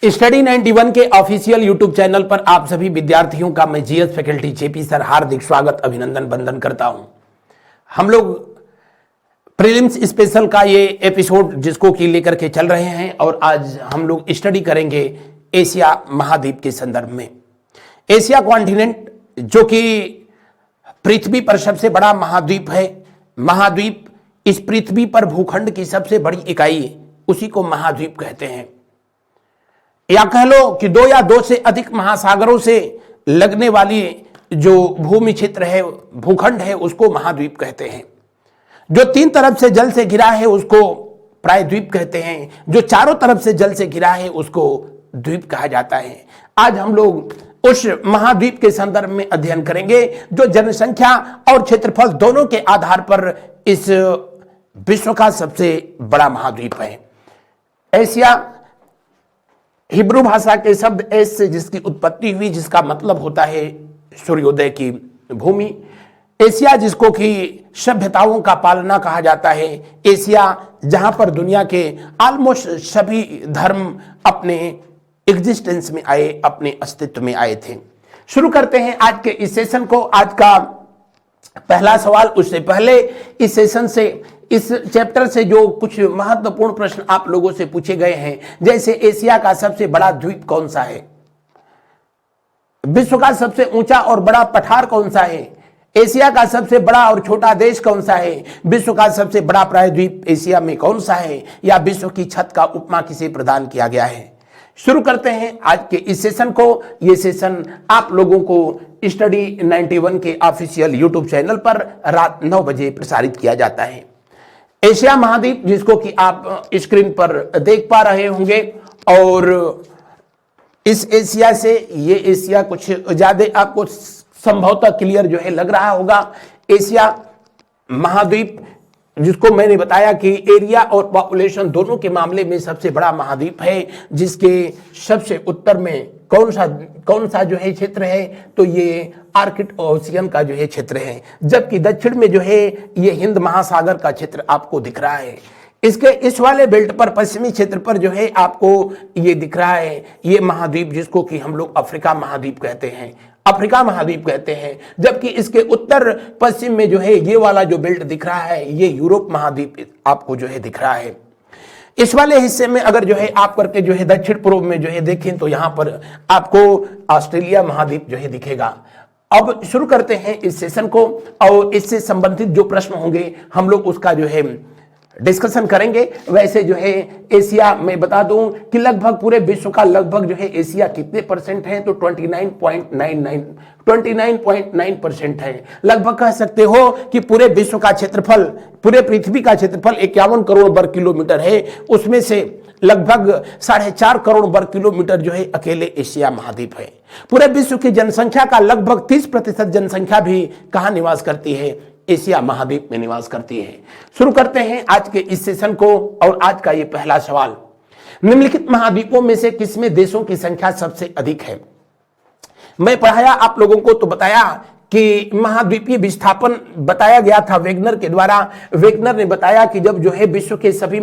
Study 91 के official YouTube channel पर आप सभी विद्यार्थियों का मैं जीएस फैकल्टी जेपी सर हार्दिक स्वागत अभिनंदन वंदन करता हूं। हम लोग प्रीलिम्स स्पेशल का ये एपिसोड जिसको कि लेकर के चल रहे हैं और आज हम लोग स्टडी करेंगे एशिया महाद्वीप के संदर्भ में। एशिया कॉन्टिनेंट जो कि पृथ्वी पर सबसे बड़ा महाद्वीप है। महाद्वीप इस पृथ्वी पर भूखंड की सबसे बड़ी इकाई, उसी को महाद्वीप कहते हैं। या कह लो कि दो या दो से अधिक महासागरों से लगने वाली जो भूमि क्षेत्र है, भूखंड है, उसको महाद्वीप कहते हैं। जो तीन तरफ से जल से घिरा है उसको प्रायद्वीप कहते हैं। जो चारों तरफ से जल से घिरा है उसको द्वीप कहा जाता है। आज हम लोग उस महाद्वीप के संदर्भ में अध्ययन करेंगे जो जनसंख्या और क्षेत्रफल दोनों के आधार पर इस विश्व का सबसे बड़ा महाद्वीप है। एशिया हिब्रू भाषा के शब्द एस से जिसकी उत्पत्ति हुई, जिसका मतलब होता है सूर्योदय की भूमि। एशिया जिसको कि सभ्यताओं का पालना कहा जाता है। एशिया जहां पर दुनिया के ऑलमोस्ट सभी धर्म अपने एग्जिस्टेंस में आए, अपने अस्तित्व में आए थे। शुरू करते हैं आज के इस सेशन को। आज का पहला सवाल, उससे पहले इस सेशन से, इस चैप्टर से जो कुछ महत्वपूर्ण प्रश्न आप लोगों से पूछे गए हैं, जैसे एशिया का सबसे बड़ा द्वीप कौन सा है, विश्व का सबसे ऊंचा और बड़ा पठार कौन सा है, एशिया का सबसे बड़ा और छोटा देश कौन सा है, विश्व का सबसे बड़ा प्रायद्वीप एशिया में कौन सा है, या विश्व की छत का उपमा किसे प्रदान किया गया है। शुरू करते हैं आज के इस सेशन को। यह सेशन आप लोगों को स्टडी 91 के ऑफिशियल यूट्यूब चैनल पर रात 9 बजे प्रसारित किया जाता है। एशिया महाद्वीप जिसको कि आप स्क्रीन पर देख पा रहे होंगे, और इस एशिया से ये एशिया कुछ ज्यादा आपको संभवतः क्लियर जो है लग रहा होगा। एशिया महाद्वीप जिसको मैंने बताया कि एरिया और पॉपुलेशन दोनों के मामले में सबसे बड़ा महाद्वीप है, जिसके सबसे उत्तर में कौन सा जो है क्षेत्र है, तो ये आर्कटिक ओशियन का जो है क्षेत्र है, जबकि दक्षिण में जो है ये हिंद महासागर का क्षेत्र आपको दिख रहा है। इसके इस वाले बेल्ट पर पश्चिमी क्षेत्र पर जो है आपको ये दिख रहा है ये महाद्वीप, जिसको कि हम लोग अफ्रीका महाद्वीप कहते हैं, अफ्रीका महाद्वीप कहते हैं। जबकि इसके उत्तर पश्चिम में जो है ये वाला जो बेल्ट दिख रहा है ये यूरोप महाद्वीप आपको जो है दिख रहा है। इस वाले हिस्से में अगर जो है आप करके जो है दक्षिण पूर्व में जो है देखें तो यहां पर आपको ऑस्ट्रेलिया महाद्वीप जो है दिखेगा। अब शुरू करते हैं इस सेशन को, और इससे संबंधित जो प्रश्न होंगे हम लोग उसका जो है डिस्कशन करेंगे। वैसे जो है एशिया में बता दूं कि लगभग पूरे विश्व का लगभग जो है एशिया कितने परसेंट है, तो 29.9% है। लगभग कह सकते हो कि पूरे विश्व का क्षेत्रफल, पूरे पृथ्वी का क्षेत्रफल 51 करोड़ वर्ग किलोमीटर है, उसमें से लगभग 4.5 करोड़ वर्ग किलोमीटर जो है अकेले एशिया महाद्वीप है। पूरे विश्व की जनसंख्या का लगभग 30% जनसंख्या भी कहां निवास करती है, एशिया महाद्वीप में निवास करती है। शुरू करते हैं आज के इस सेशन को, और आज का ये पहला सवाल, निम्नलिखित महाद्वीपों में से किसमें देशों की संख्या सबसे अधिक है। मैं पढ़ाया आप लोगों को तो बताया कि महाद्वीपीय विस्थापन बताया गया था वेगनर के द्वारा। वेगनर ने बताया कि जब जो है विश्व के सभी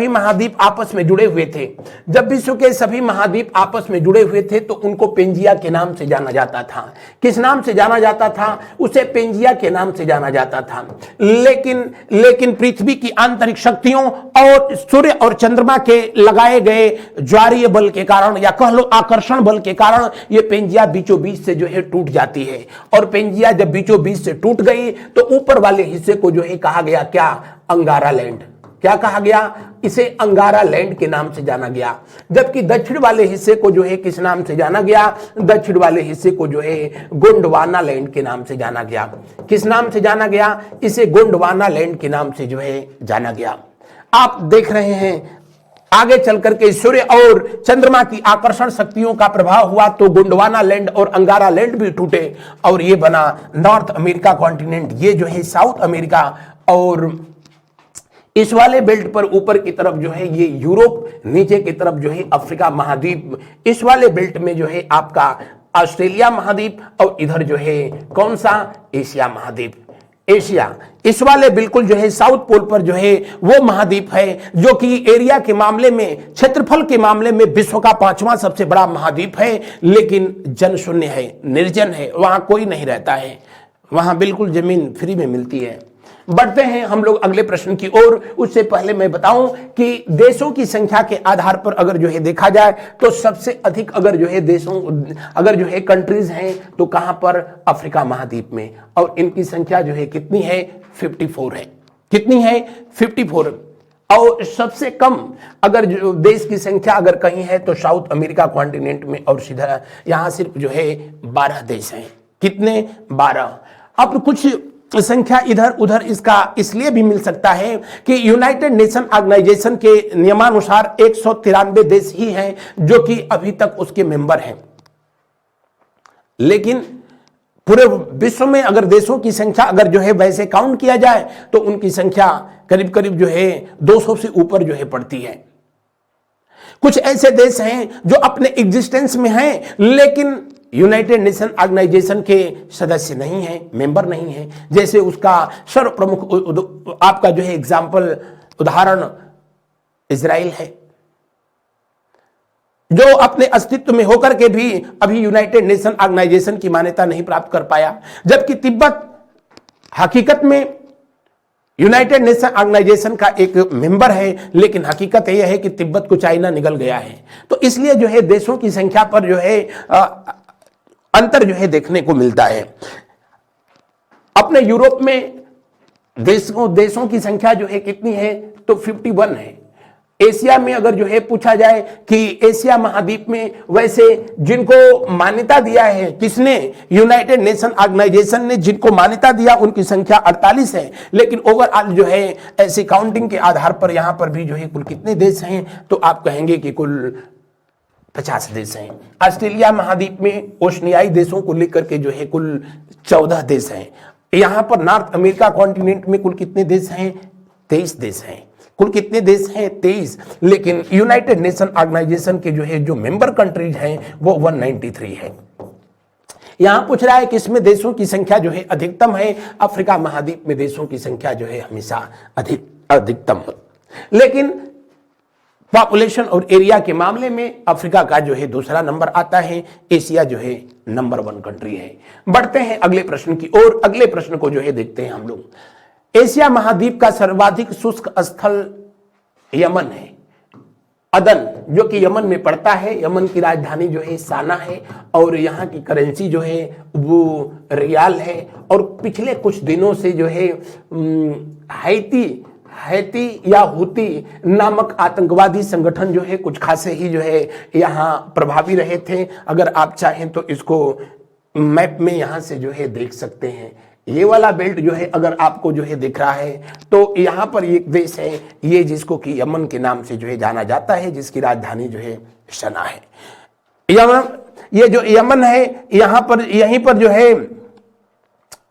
महाद्वीप आपस में जुड़े हुए थे, जब विश्व के सभी महाद्वीप आपस में जुड़े हुए थे तो उनको पेंजिया के नाम से जाना जाता था। किस नाम से जाना जाता था, उसे पेंजिया के नाम से जाना जाता था। लेकिन पृथ्वी की आंतरिक शक्तियों और सूर्य और चंद्रमा के लगाए गए ज्वारीय बल के कारण, या कह लो आकर्षण बल के कारण, ये पेंजिया बीचों बीच से जो है टूट जाती है। और पेंजिया जब बीचों बीच से टूट गई तो ऊपर वाले हिस्से को जो है कहा गया क्या, अंगारा लैंड। क्या कहा गया, इसे अंगारा लैंड के नाम से जाना गया। जबकि दक्षिण वाले हिस्से को जो है किस नाम से जाना गया, दक्षिण वाले हिस्से को जो है गोंडवाना लैंड के नाम से जाना गया। किस नाम से जाना गया, इसे गोंडवाना लैंड के नाम से जो है जाना गया। आप देख रहे हैं आगे चल करके सूर्य और चंद्रमा की आकर्षण शक्तियों का प्रभाव हुआ तो गोंडवाना लैंड और अंगारा लैंड भी टूटे, और ये बना नॉर्थ अमेरिका कॉन्टिनेंट। ये जो है साउथ अमेरिका, और इस वाले बेल्ट पर ऊपर की तरफ जो है ये यूरोप, नीचे की तरफ जो है अफ्रीका महाद्वीप। इस वाले बेल्ट में जो है आपका ऑस्ट्रेलिया महाद्वीप, और इधर जो है कौन सा, एशिया महाद्वीप। एशिया, इस वाले बिल्कुल जो है साउथ पोल पर जो है वो महाद्वीप है जो कि एरिया के मामले में, क्षेत्रफल के मामले में विश्व का 5वां सबसे बड़ा महाद्वीप है, लेकिन जनशून्य है, निर्जन है, वहां कोई नहीं रहता है, वहां बिल्कुल जमीन फ्री में मिलती है। बढ़ते हैं हम लोग अगले प्रश्न की ओर। उससे पहले मैं बताऊं कि देशों की संख्या के आधार पर अगर जो है देखा जाए तो सबसे अधिक अगर जो है देशों, अगर जो है कंट्रीज हैं तो कहां पर, अफ्रीका महाद्वीप में, और इनकी संख्या जो है कितनी है, 54 है। कितनी है, 54। और सबसे कम अगर जो देश की संख्या अगर कहीं है तो साउथ अमेरिका कॉन्टिनेंट में, और सीधा यहां सिर्फ जो है 12 देश हैं। कितने, 12। अब कुछ संख्या इधर उधर इसका इसलिए भी मिल सकता है कि यूनाइटेड नेशन ऑर्गेनाइजेशन के नियमानुसार 193 देश ही हैं जो कि अभी तक उसके मेंबर हैं, लेकिन पूरे विश्व में अगर देशों की संख्या अगर जो है वैसे काउंट किया जाए तो उनकी संख्या करीब करीब जो है 200 से ऊपर जो है पड़ती है। कुछ ऐसे देश हैं जो अपने एग्जिस्टेंस में हैं लेकिन यूनाइटेड नेशन ऑर्गेनाइजेशन के सदस्य नहीं हैं, मेंबर नहीं हैं। जैसे उसका सर्व प्रमुख आपका जो है एग्जाम्पल, उदाहरण इजराइल है, जो अपने अस्तित्व में होकर के भी अभी यूनाइटेड नेशन ऑर्गेनाइजेशन की मान्यता नहीं प्राप्त कर पाया, जबकि तिब्बत हकीकत में यूनाइटेड नेशन ऑर्गेनाइजेशन का एक मेंबर है, लेकिन हकीकत यह है कि तिब्बत को चाइना निगल गया है। तो इसलिए जो है देशों की संख्या पर जो है अंतर जो है देखने को मिलता है। अपने यूरोप में देशों की संख्या जो है कितनी है, तो 51 है। एशिया में अगर जो है पूछा जाए कि एशिया महाद्वीप में वैसे जिनको मान्यता दिया है, किसने, यूनाइटेड नेशन ऑर्गेनाइजेशन ने जिनको मान्यता दिया उनकी संख्या 48 है, लेकिन ओवरऑल जो है ऐसी काउंटिंग के आधार पर यहां पर भी जो है कुल कितने देश हैं, तो आप कहेंगे कि कुल 50 देश हैं। ऑस्ट्रेलिया महाद्वीप में ओशनियाई देशों को लेकर के जो है कुल 14 देश हैं। यहां पर नॉर्थ अमेरिका कॉन्टिनेंट में कुल कितने देश हैं, 23 देश हैं। कुल कितने देश हैं, 23, लेकिन यूनाइटेड नेशन ऑर्गेनाइजेशन के जो है जो मेंबर कंट्रीज हैं वो 193 है। यहां पूछ रहा है कि इसमें देशों की संख्या जो है अधिकतम है, अफ्रीका महाद्वीप में देशों की संख्या जो है हमेशा अधिकतम है, लेकिन पॉपुलेशन और एरिया के मामले में अफ्रीका का जो है दूसरा नंबर आता है, एशिया जो है नंबर 1 कंट्री है। बढ़ते हैं अगले प्रश्न की ओर। अगले प्रश्न को जो है देखते हैं हम लोग। एशिया महाद्वीप का सर्वाधिक शुष्क स्थल यमन है, अदन, जो कि यमन में पड़ता है। यमन की राजधानी जो है साना है और यहाँ की करेंसी जो है वो रियाल है। और पिछले कुछ दिनों से जो है हैती या हुती नामक आतंकवादी संगठन जो है कुछ खासे ही जो है यहाँ प्रभावी रहे थे। अगर आप चाहें तो इसको मैप में यहाँ से जो है देख सकते हैं। ये वाला बेल्ट जो है अगर आपको जो है दिख रहा है तो यहाँ पर एक देश है ये, जिसको कि यमन के नाम से जो है जाना जाता है, जिसकी राजधानी जो है सना है। यमन, ये जो यमन है यहाँ पर, यहीं पर जो है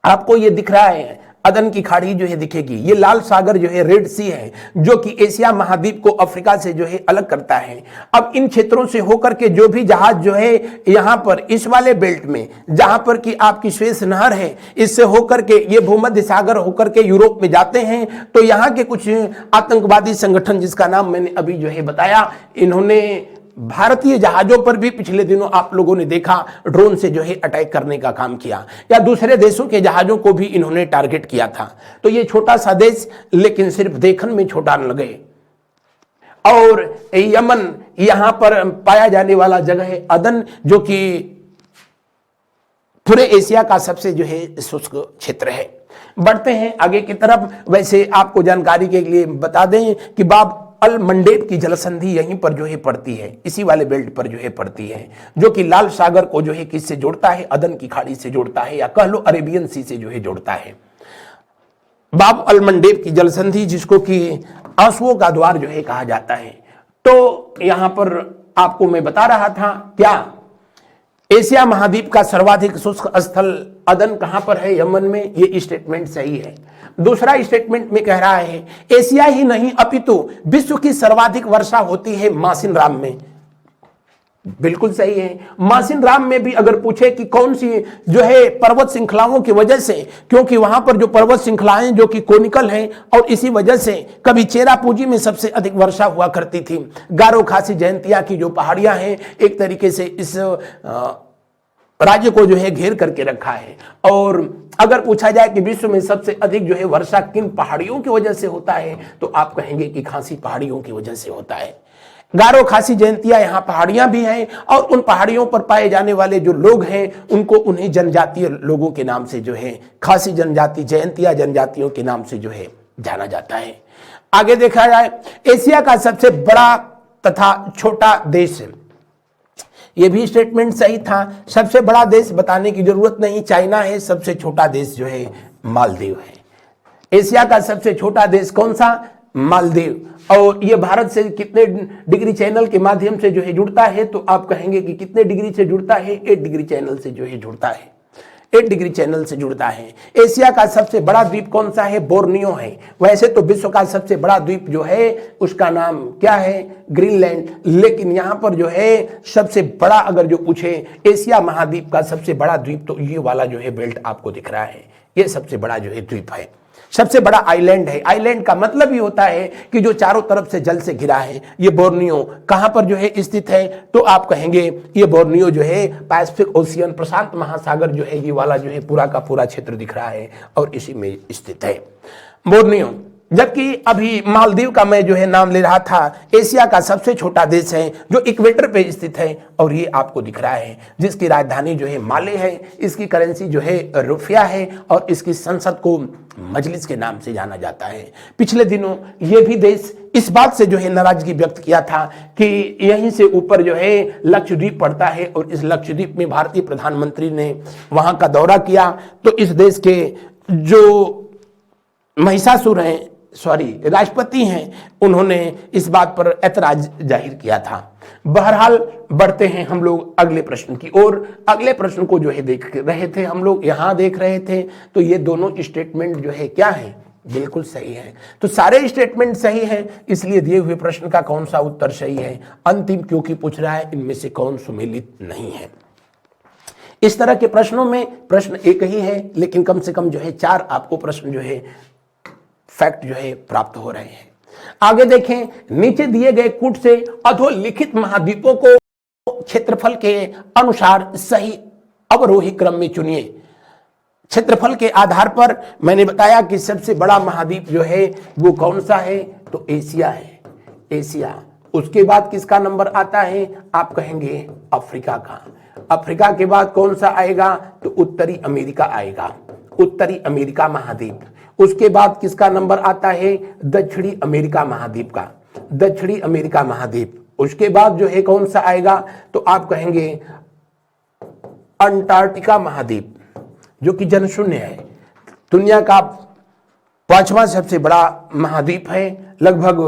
आपको ये दिख रहा है अदन की खाड़ी जो है दिखेगी। ये लाल सागर जो है रेड सी है, जो कि एशिया महाद्वीप को अफ्रीका से जो है अलग करता है। अब इन क्षेत्रों से होकर के जो भी जहाज जो है यहाँ पर इस वाले बेल्ट में, जहां पर कि आपकी स्वेज नहर है, इससे होकर के ये भूमध्य सागर होकर के यूरोप में जाते हैं, तो यहाँ के कुछ आतंकवादी संगठन जिसका नाम मैंने अभी जो है बताया, इन्होंने भारतीय जहाजों पर भी पिछले दिनों आप लोगों ने देखा ड्रोन से जो है अटैक करने का काम किया, या दूसरे देशों के जहाजों को भी इन्होंने टारगेट किया था। तो ये छोटा सा देश, लेकिन सिर्फ देखने में छोटा न लगे। और यमन यहां पर पाया जाने वाला जगह है अदन, जो कि पूरे एशिया का सबसे जो है शुष्क क्षेत्र है। बढ़ते हैं आगे की तरफ। वैसे आपको जानकारी के लिए बता दें कि बाब अल मंडेब की जलसंधि यहीं पर जो है पड़ती है, इसी वाले बेल्ट पर जो है पड़ती है, जो कि लाल सागर को जो है किससे जोड़ता है, अदन की खाड़ी से जोड़ता है, या कह लो अरेबियन सी से जो है जोड़ता है। बाब अल मंडेब की जलसंधि, जिसको कि आंसुओं का द्वार जो है कहा जाता है। तो यहां पर आपको मैं बता रहा था, क्या एशिया महाद्वीप का सर्वाधिक शुष्क स्थल अदन कहां पर है, यमन में। ये स्टेटमेंट सही है। दूसरा स्टेटमेंट में कह रहा है एशिया ही नहीं अपितु विश्व की सर्वाधिक वर्षा होती है मासिन राम में। बिल्कुल सही है। मासिन राम में भी अगर पूछे कि कौन सी जो है पर्वत श्रृंखलाओं की वजह से, क्योंकि वहां पर जो पर्वत श्रृंखलाएं जो कि कोनिकल हैं और इसी वजह से कभी चेरापूंजी में सबसे अधिक वर्षा हुआ करती थी। गारो खासी जयंतिया की जो पहाड़ियां हैं एक तरीके से इस राज्य को जो है घेर करके रखा है। और अगर पूछा जाए कि विश्व में सबसे अधिक जो है वर्षा किन पहाड़ियों की वजह से होता है, तो आप कहेंगे कि खासी पहाड़ियों की वजह से होता है। गारो खासी जयंतिया यहाँ पहाड़ियां भी हैं और उन पहाड़ियों पर पाए जाने वाले जो लोग हैं उनको उन्हीं जनजातीय लोगों के नाम से जो है खासी जनजाति, जयंतिया जनजातियों के नाम से जो है जाना जाता है। आगे देखा जाए, एशिया का सबसे बड़ा तथा छोटा देश, ये भी स्टेटमेंट सही था। सबसे बड़ा देश बताने की जरूरत नहीं, चाइना है। सबसे छोटा देश जो है मालदीव है। एशिया का सबसे छोटा देश कौन सा? मालदीव। और ये भारत से कितने डिग्री चैनल के माध्यम से जो है जुड़ता है, तो आप कहेंगे कि कितने डिग्री से जुड़ता है? 8 डिग्री चैनल से जो है जुड़ता है, 8 डिग्री चैनल से जुड़ता है। एशिया का सबसे बड़ा द्वीप कौन सा है? बोर्नियो है। वैसे तो विश्व का सबसे बड़ा द्वीप जो है उसका नाम क्या है? ग्रीनलैंड। लेकिन यहां पर जो है सबसे बड़ा अगर जो पूछे एशिया महाद्वीप का सबसे बड़ा द्वीप, तो ये वाला जो है बेल्ट आपको दिख रहा है, ये सबसे बड़ा जो है द्वीप है, सबसे बड़ा आइलैंड है। आइलैंड का मतलब ही होता है कि जो चारों तरफ से जल से घिरा है। ये बोर्नियो कहां पर जो है स्थित है? तो आप कहेंगे ये बोर्नियो जो है पैसिफिक ओशियन, प्रशांत महासागर जो है ये वाला जो है पूरा का पूरा क्षेत्र दिख रहा है और इसी में स्थित है बोर्नियो। जबकि अभी मालदीव का मैं जो है नाम ले रहा था, एशिया का सबसे छोटा देश है जो इक्वेटर पे स्थित है और ये आपको दिख रहा है, जिसकी राजधानी जो है माले है। इसकी करेंसी जो है रुपया है और इसकी संसद को मजलिस के नाम से जाना जाता है। पिछले दिनों ये भी देश इस बात से जो है नाराजगी व्यक्त किया था कि यहीं से ऊपर जो है लक्षद्वीप पड़ता है और इस लक्षद्वीप में भारतीय प्रधानमंत्री ने वहां का दौरा किया तो इस देश के जो महिषासुर हैं, राष्ट्रपति हैं, उन्होंने इस बात पर ऐतराज जाहिर किया था। बहरहाल बढ़ते हैं हम लोग अगले प्रश्न की ओर। अगले प्रश्न को जो है देख रहे थे हम लोग, यहां देख रहे थे, तो ये दोनों स्टेटमेंट जो है क्या है? बिल्कुल सही है। तो सारे स्टेटमेंट सही हैं, इसलिए दिए हुए प्रश्न का कौन सा उत्तर सही है? अंतिम क्योंकि पूछ रहा है इनमें से कौन सुमेलित नहीं है। इस तरह के प्रश्नों में प्रश्न एक ही है, लेकिन कम से कम जो है 4 आपको प्रश्न जो है फैक्ट जो है प्राप्त हो रहे हैं। आगे देखें, नीचे दिए गए कूट से अधोलिखित महाद्वीपों को क्षेत्रफल के अनुसार सही अवरोही क्रम में चुनिए। क्षेत्रफल के आधार पर मैंने बताया कि सबसे बड़ा महाद्वीप जो है वो कौन सा है? तो एशिया है, एशिया। उसके बाद किसका नंबर आता है? आप कहेंगे अफ्रीका का। अफ्रीका के बाद कौन सा आएगा? तो उत्तरी अमेरिका आएगा, उत्तरी अमेरिका महाद्वीप। उसके बाद किसका नंबर आता है? दक्षिणी अमेरिका महाद्वीप का, दक्षिणी अमेरिका महाद्वीप। उसके बाद जो है कौन सा आएगा? तो आप कहेंगे अंटार्कटिका महाद्वीप, जो कि जनशून्य है, दुनिया का 5वां सबसे बड़ा महाद्वीप है। लगभग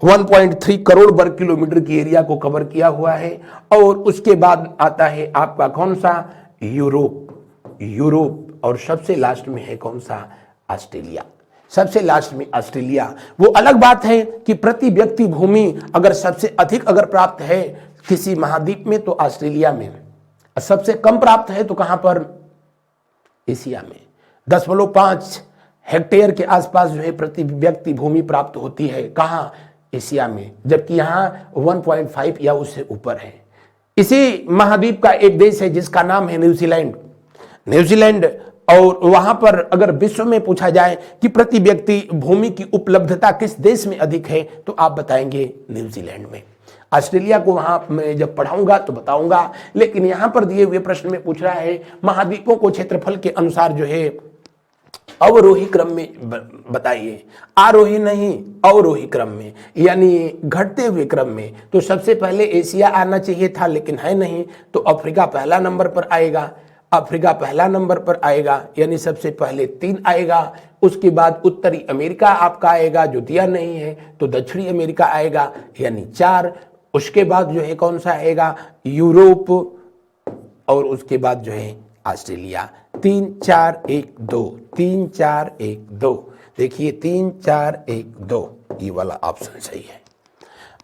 1.3 करोड़ वर्ग किलोमीटर की एरिया को कवर किया हुआ है। और उसके बाद आता है आपका कौन सा? Europe, Europe. और सबसे लास्ट में है कौन सा? ऑस्ट्रेलिया, सबसे लास्ट में ऑस्ट्रेलिया। वो अलग बात है कि प्रति व्यक्ति भूमि अगर सबसे अधिक अगर प्राप्त है किसी महाद्वीप में तो ऑस्ट्रेलिया में, सबसे कम प्राप्त है तो कहां पर? एशिया में। 10.5 हेक्टेयर के आसपास जो है प्रति व्यक्ति भूमि प्राप्त होती है, कहां? एशिया में। जबकि यहां 1.5 या उससे ऊपर है। इसी महाद्वीप का एक देश है जिसका नाम है न्यूजीलैंड, न्यूजीलैंड। और वहां पर अगर विश्व में पूछा जाए कि प्रति व्यक्ति भूमि की उपलब्धता किस देश में अधिक है, तो आप बताएंगे न्यूजीलैंड में। ऑस्ट्रेलिया को वहां मैं जब पढ़ाऊंगा तो बताऊंगा, लेकिन यहां पर दिए हुए प्रश्न में पूछ रहा है महाद्वीपों को क्षेत्रफल के अनुसार जो है अवरोही क्रम में बताइए, आरोही नहीं, अवरोही क्रम में, यानी घटते हुए क्रम में। तो सबसे पहले एशिया आना चाहिए था, लेकिन है नहीं, तो अफ्रीका पहला नंबर पर आएगा, अफ्रीका पहला नंबर पर आएगा, यानी सबसे पहले 3 आएगा। उसके बाद उत्तरी अमेरिका आपका आएगा जो दिया नहीं है, तो दक्षिणी अमेरिका आएगा यानी 4। उसके बाद जो है कौन सा आएगा? यूरोप। और उसके बाद जो है ऑस्ट्रेलिया। 3 4 1 2, 3 4 1 2। देखिए 3 4 1 2 ये वाला ऑप्शन सही है।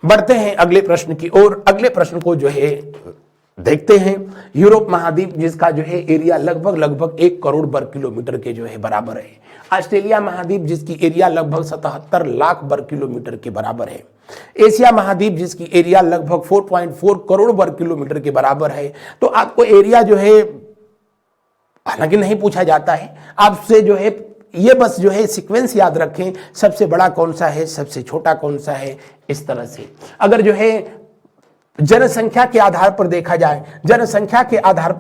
बढ़ते हैं अगले प्रश्न की ओर। अगले प्रश्न को जो है देखते हैं यूरोप महाद्वीप जिसका जो है एरिया लगभग 1 करोड़ वर्ग किलोमीटर के जो है बराबर है। ऑस्ट्रेलिया महाद्वीप जिसकी एरिया लगभग 77 लाख वर्ग किलोमीटर के बराबर है। एशिया महाद्वीप जिसकी एरिया लगभग 4.4 करोड़ वर्ग किलोमीटर के बराबर है। तो आपको एरिया जो है हालांकि नहीं पूछा जाता है आपसे, जो है ये बस जो है सीक्वेंस याद रखें, सबसे बड़ा कौन सा है, सबसे छोटा कौन सा है, इस तरह से। अगर जो है जनसंख्या के आधार पर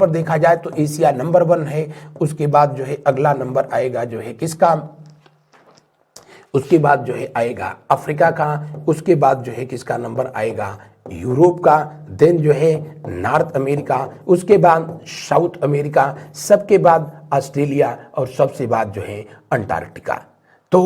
देखा जाए तो एशिया नंबर 1 है। उसके बाद जो है अगला नंबर आएगा जो है किसका, उसके बाद जो है आएगा अफ्रीका का, उसके बाद जो है किसका नंबर आएगा, यूरोप का, देन जो है नॉर्थ अमेरिका, उसके बाद साउथ अमेरिका, सबके बाद ऑस्ट्रेलिया और सबसे बाद जो है अंटार्कटिका। तो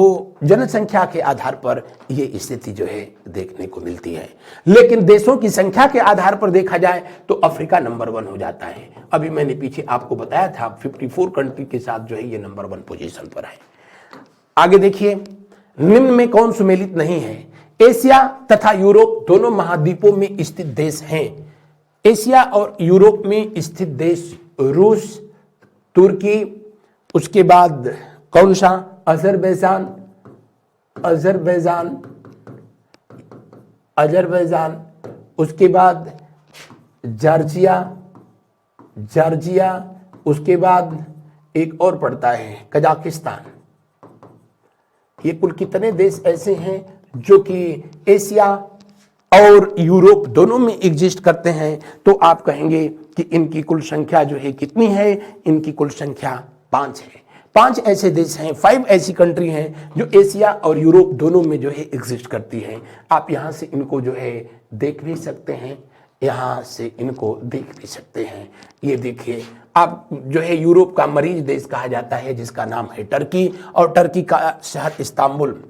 जनसंख्या के आधार पर यह स्थिति जो है देखने को मिलती है। लेकिन देशों की संख्या के आधार पर देखा जाए तो अफ्रीका नंबर 1 हो जाता है। अभी मैंने पीछे आपको बताया था 54 कंट्री के साथ जो है ये नंबर 1 पोजीशन पर है। आगे देखिए, निम्न में कौन सुमेलित नहीं है। एशिया तथा यूरोप दोनों महाद्वीपों में स्थित देश हैं। एशिया और यूरोप में स्थित देश रूस, तुर्की, उसके बाद कौन सा, अजरबैजान, उसके बाद जॉर्जिया, उसके बाद एक और पड़ता है कजाकिस्तान। ये कुल कितने देश ऐसे हैं जो कि एशिया और यूरोप दोनों में एग्जिस्ट करते हैं। तो आप कहेंगे कि इनकी कुल संख्या जो है कितनी है, इनकी कुल संख्या 5 है। 5 ऐसे देश हैं, 5 ऐसी कंट्री हैं जो एशिया और यूरोप दोनों में जो है एग्जिस्ट करती हैं। आप यहाँ से इनको जो है देख भी सकते हैं, यहाँ से इनको देख भी सकते हैं। ये देखिए, आप जो है यूरोप का मरीज देश कहा जाता है जिसका नाम है टर्की, और टर्की का शहर इस्तांबुल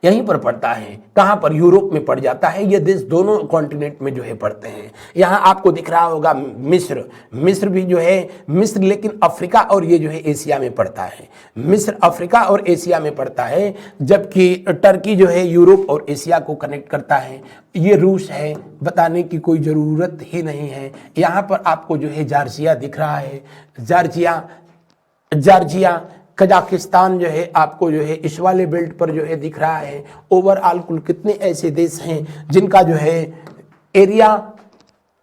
यहीं पर पड़ता है। कहां पर, यूरोप में पड़ जाता है। ये देश दोनों कॉन्टिनेंट में जो है पड़ते हैं। यहां आपको दिख रहा होगा मिस्र भी जो है, मिस्र लेकिन अफ्रीका और ये जो है एशिया में पड़ता है। मिस्र अफ्रीका और एशिया में पड़ता है, जबकि टर्की जो है यूरोप और एशिया को कनेक्ट करता है। ये रूस है, बताने की कोई ज़रूरत ही नहीं है। यहाँ पर आपको जो है जॉर्जिया दिख रहा है, जॉर्जिया, कजाकिस्तान जो है आपको जो है इस वाले बेल्ट पर जो है दिख रहा है। ओवरऑल कुल कितने ऐसे देश हैं जिनका जो है एरिया,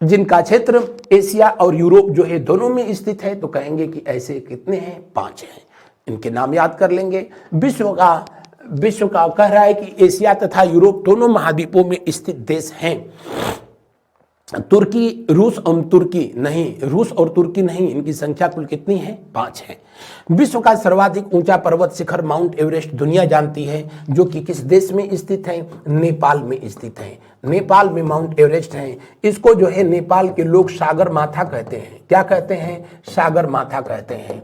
जिनका क्षेत्र एशिया और यूरोप जो है दोनों में स्थित है। तो कहेंगे कि ऐसे कितने हैं, 5 हैं। इनके नाम याद कर लेंगे। विश्व का कह रहा है कि एशिया तथा यूरोप दोनों महाद्वीपों में स्थित देश हैं। तुर्की, रूस और तुर्की नहीं, इनकी संख्या कुल कितनी है, 5 है। विश्व का सर्वाधिक ऊंचा पर्वत शिखर माउंट एवरेस्ट दुनिया जानती है, जो कि किस देश में स्थित है, नेपाल में स्थित है। नेपाल में माउंट एवरेस्ट है। इसको जो है नेपाल के लोग सागर माथा कहते हैं। क्या कहते हैं, सागर माथा कहते हैं।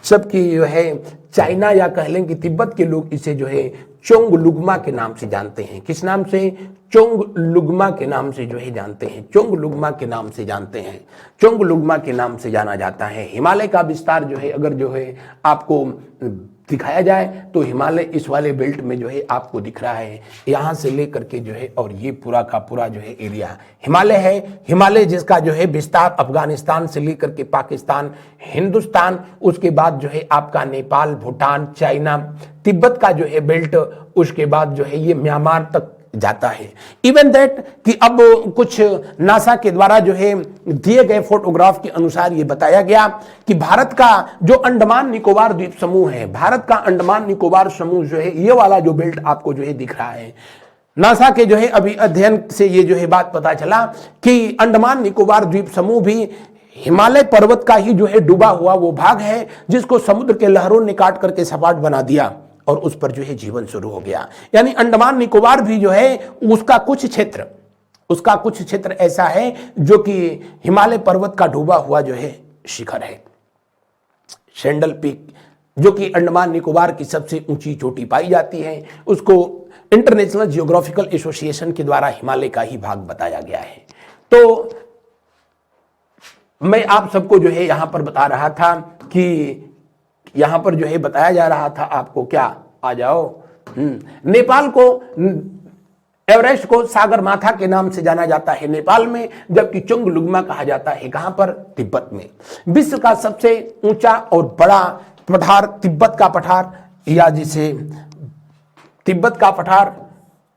जबकि जो है चाइना या कह लें कि तिब्बत के लोग इसे जो है चोंगलुग्मा के नाम से जानते हैं। किस नाम से, चोंगलुग्मा के नाम से जो है जानते हैं, चोंगलुग्मा के नाम से जानते हैं, चोंगलुग्मा के नाम से जाना जाता है। हिमालय का विस्तार जो है अगर जो है आपको दिखाया जाए तो हिमालय इस वाले बेल्ट में जो है आपको दिख रहा है, यहाँ से लेकर के जो है, और ये पूरा का पूरा जो है एरिया हिमालय है। हिमालय जिसका जो है विस्तार अफगानिस्तान से लेकर के पाकिस्तान, हिंदुस्तान, उसके बाद जो है आपका नेपाल, भूटान, चाइना, तिब्बत का जो है बेल्ट, उसके बाद जो है ये म्यांमार तक जाता है। इवन दैट कि अब कुछ नासा के द्वारा जो है दिए गए फोटोग्राफ के अनुसार ये बताया गया कि भारत का जो अंडमान निकोबार द्वीप समूह है, भारत का अंडमान निकोबार समूह जो है, ये वाला जो बेल्ट आपको जो है दिख रहा है, नासा के जो है अभी अध्ययन से ये जो है बात पता चला कि अंडमान निकोबार द्वीप समूह भी हिमालय पर्वत का ही जो है डूबा हुआ वो भाग है, जिसको समुद्र के लहरों ने काट करके सपाट बना दिया और उस पर जो है जीवन शुरू हो गया। यानी अंडमान निकोबार भी जो है उसका कुछ क्षेत्र ऐसा है जो कि हिमालय पर्वत का डूबा हुआ जो है शिखर है। सेंडल पीक जो कि अंडमान निकोबार की सबसे ऊंची चोटी पाई जाती है, उसको इंटरनेशनल जियोग्राफिकल एसोसिएशन के द्वारा हिमालय का ही भाग बताया गया है। तो मैं आप सबको जो है यहां पर बता रहा था कि यहां पर जो है बताया जा रहा था आपको, क्या आ जाओ, नेपाल को एवरेस्ट को सागरमाथा के नाम से जाना जाता है नेपाल में, जबकि चोंगलुंगमा कहा जाता है कहां पर, तिब्बत में। विश्व का सबसे ऊंचा और बड़ा पठार तिब्बत का पठार, या जिसे तिब्बत का पठार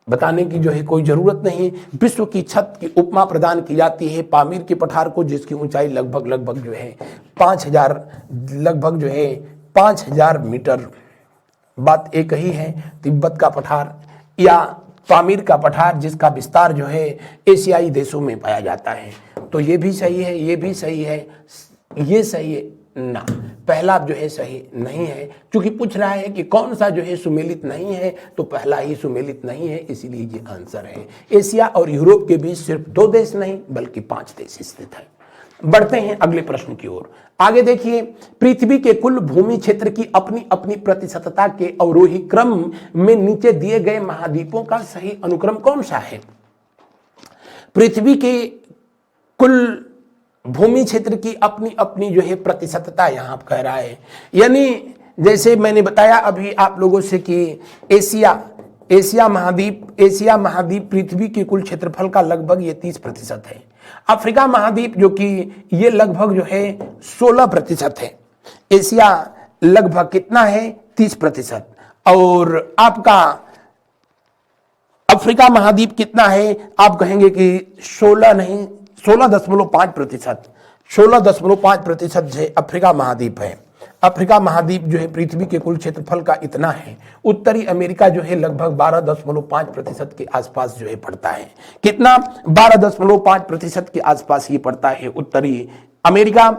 बताने की जो है कोई जरूरत नहीं, विश्व की छत की उपमा प्रदान की जाती है पामीर के पठार को, जिसकी ऊंचाई लगभग जो है 5,000 मीटर। बात एक ही है, तिब्बत का पठार या पामीर का पठार, जिसका विस्तार जो है एशियाई देशों में पाया जाता है। तो ये भी सही है, ये भी सही है, ये सही है ना, पहला जो है सही नहीं है, क्योंकि पूछ रहा है कि कौन सा जो है सुमेलित नहीं है, तो पहला ही सुमेलित नहीं है, इसीलिए ये आंसर है। एशिया और यूरोप के बीच सिर्फ 2 देश नहीं बल्कि 5 देश स्थित है। बढ़ते हैं अगले प्रश्न की ओर। आगे देखिए, पृथ्वी के कुल भूमि क्षेत्र की अपनी अपनी प्रतिशतता के अवरोही क्रम में नीचे दिए गए महाद्वीपों का सही अनुक्रम कौन सा है? पृथ्वी के कुल भूमि क्षेत्र की अपनी अपनी जो है प्रतिशतता यहां कह रहा है, यानी जैसे मैंने बताया अभी आप लोगों से कि एशिया महाद्वीप पृथ्वी के कुल क्षेत्रफल का लगभग ये 30% है। अफ्रीका महाद्वीप जो कि ये लगभग जो है 16% है। एशिया लगभग कितना है, 30%। और आपका अफ्रीका महाद्वीप कितना है, आप कहेंगे कि 16 नहीं, 16.5%। 16.5% से अफ्रीका महाद्वीप है। अफ्रीका महाद्वीप जो है पृथ्वी के कुल क्षेत्रफल का इतना है। उत्तरी अमेरिका जो है लगभग 12.5% के आसपास जो है पड़ता है। कितना? 12.5% के आसपास ये पड़ता है उत्तरी अमेरिका,